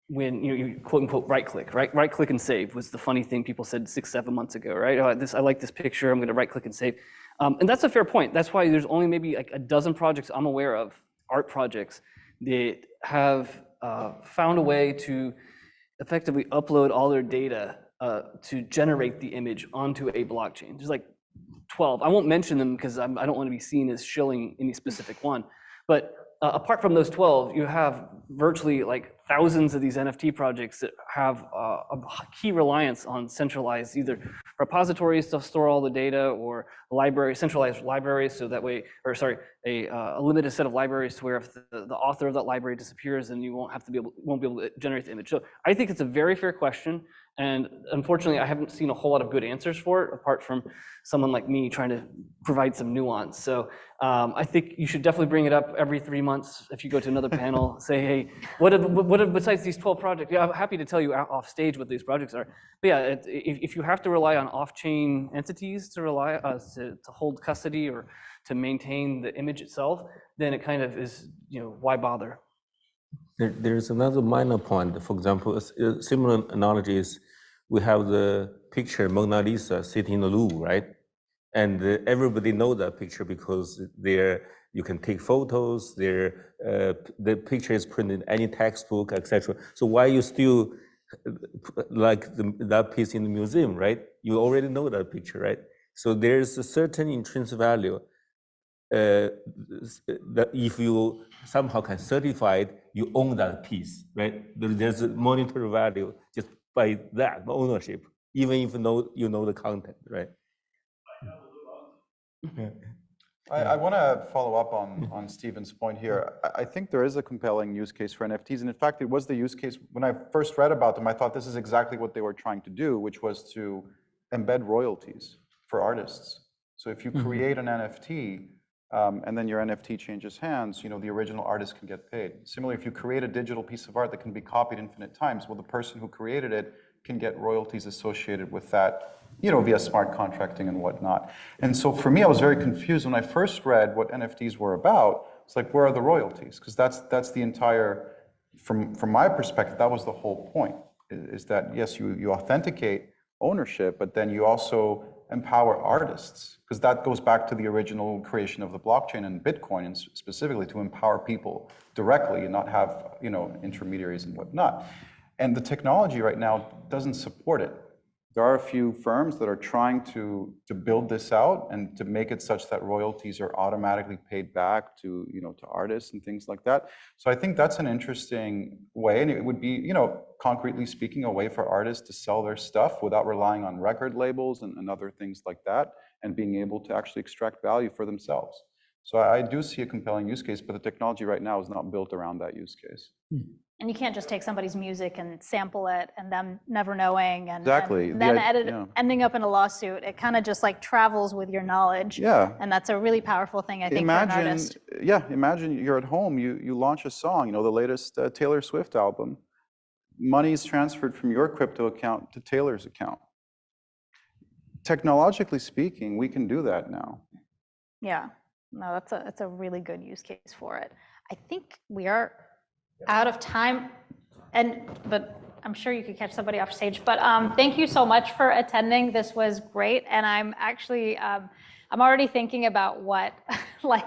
when you quote unquote right click and save was the funny thing people said 6-7 months ago, right? I like this picture, I'm going to right click and save. And that's a fair point. That's why there's only maybe like a dozen projects I'm aware of, art projects, that have found a way to effectively upload all their data to generate the image onto a blockchain. There's like 12. I won't mention them because I don't want to be seen as shilling any specific one. But apart from those 12, you have virtually like thousands of these NFT projects that have a key reliance on centralized either repositories to store all the data, or centralized libraries, so that way, or sorry, a limited set of libraries to where if the author of that library disappears, then you won't be able to generate the image. So I think it's a very fair question, and unfortunately, I haven't seen a whole lot of good answers for it, apart from someone like me trying to provide some nuance. So I think you should definitely bring it up every 3 months if you go to another panel. Say, hey, what are besides these 12 projects? Yeah, I'm happy to tell you off stage what these projects are. But yeah, if you have to rely on off-chain entities to hold custody or to maintain the image itself, then it kind of is, why bother? There's another minor point. For example, a similar analogy is we have the picture Mona Lisa sitting in the Louvre, right? And everybody knows that picture because you can take photos. The picture is printed in any textbook, etc. So why you still like that piece in the museum, right? You already know that picture, right? So there's a certain intrinsic value that if you somehow can certify it, you own that piece, right? There's a monetary value just by that ownership, even if you know the content, right? I want to follow up on Stephen's point here. I think there is a compelling use case for NFTs. And in fact, it was the use case when I first read about them. I thought this is exactly what they were trying to do, which was to embed royalties for artists. So if you create an NFT and then your NFT changes hands, the original artist can get paid. Similarly, if you create a digital piece of art that can be copied infinite times, well, the person who created it can get royalties associated with that, via smart contracting and whatnot. And so for me, I was very confused when I first read what NFTs were about. It's like, where are the royalties? Because that's the entire, from my perspective, that was the whole point, is that, yes, you authenticate ownership, but then you also empower artists, because that goes back to the original creation of the blockchain and Bitcoin, and specifically to empower people directly and not have, intermediaries and whatnot. And the technology right now doesn't support it. There are a few firms that are trying to build this out and to make it such that royalties are automatically paid back to, to artists and things like that. So I think that's an interesting way, and it would be, concretely speaking, a way for artists to sell their stuff without relying on record labels and other things like that, and being able to actually extract value for themselves. So I do see a compelling use case, but the technology right now is not built around that use case. And you can't just take somebody's music and sample it and them never knowing and, Exactly. and then ending up in a lawsuit. It kind of just like travels with your knowledge. Yeah. And that's a really powerful thing, I think, for an artist. Yeah, imagine you're at home, you launch a song, the latest Taylor Swift album. Money is transferred from your crypto account to Taylor's account. Technologically speaking, we can do that now. Yeah, no, that's a really good use case for it. I think we are out of time, but I'm sure you could catch somebody off stage. But thank you so much for attending. This was great, and I'm actually I'm already thinking about what like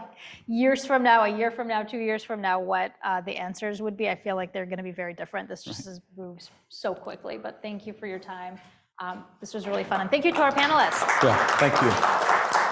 years from now, a year from now, 2 years from now, what the answers would be. I feel like they're going to be very different. This just moves so quickly. But thank you for your time. This was really fun, and thank you to our panelists. Yeah, thank you.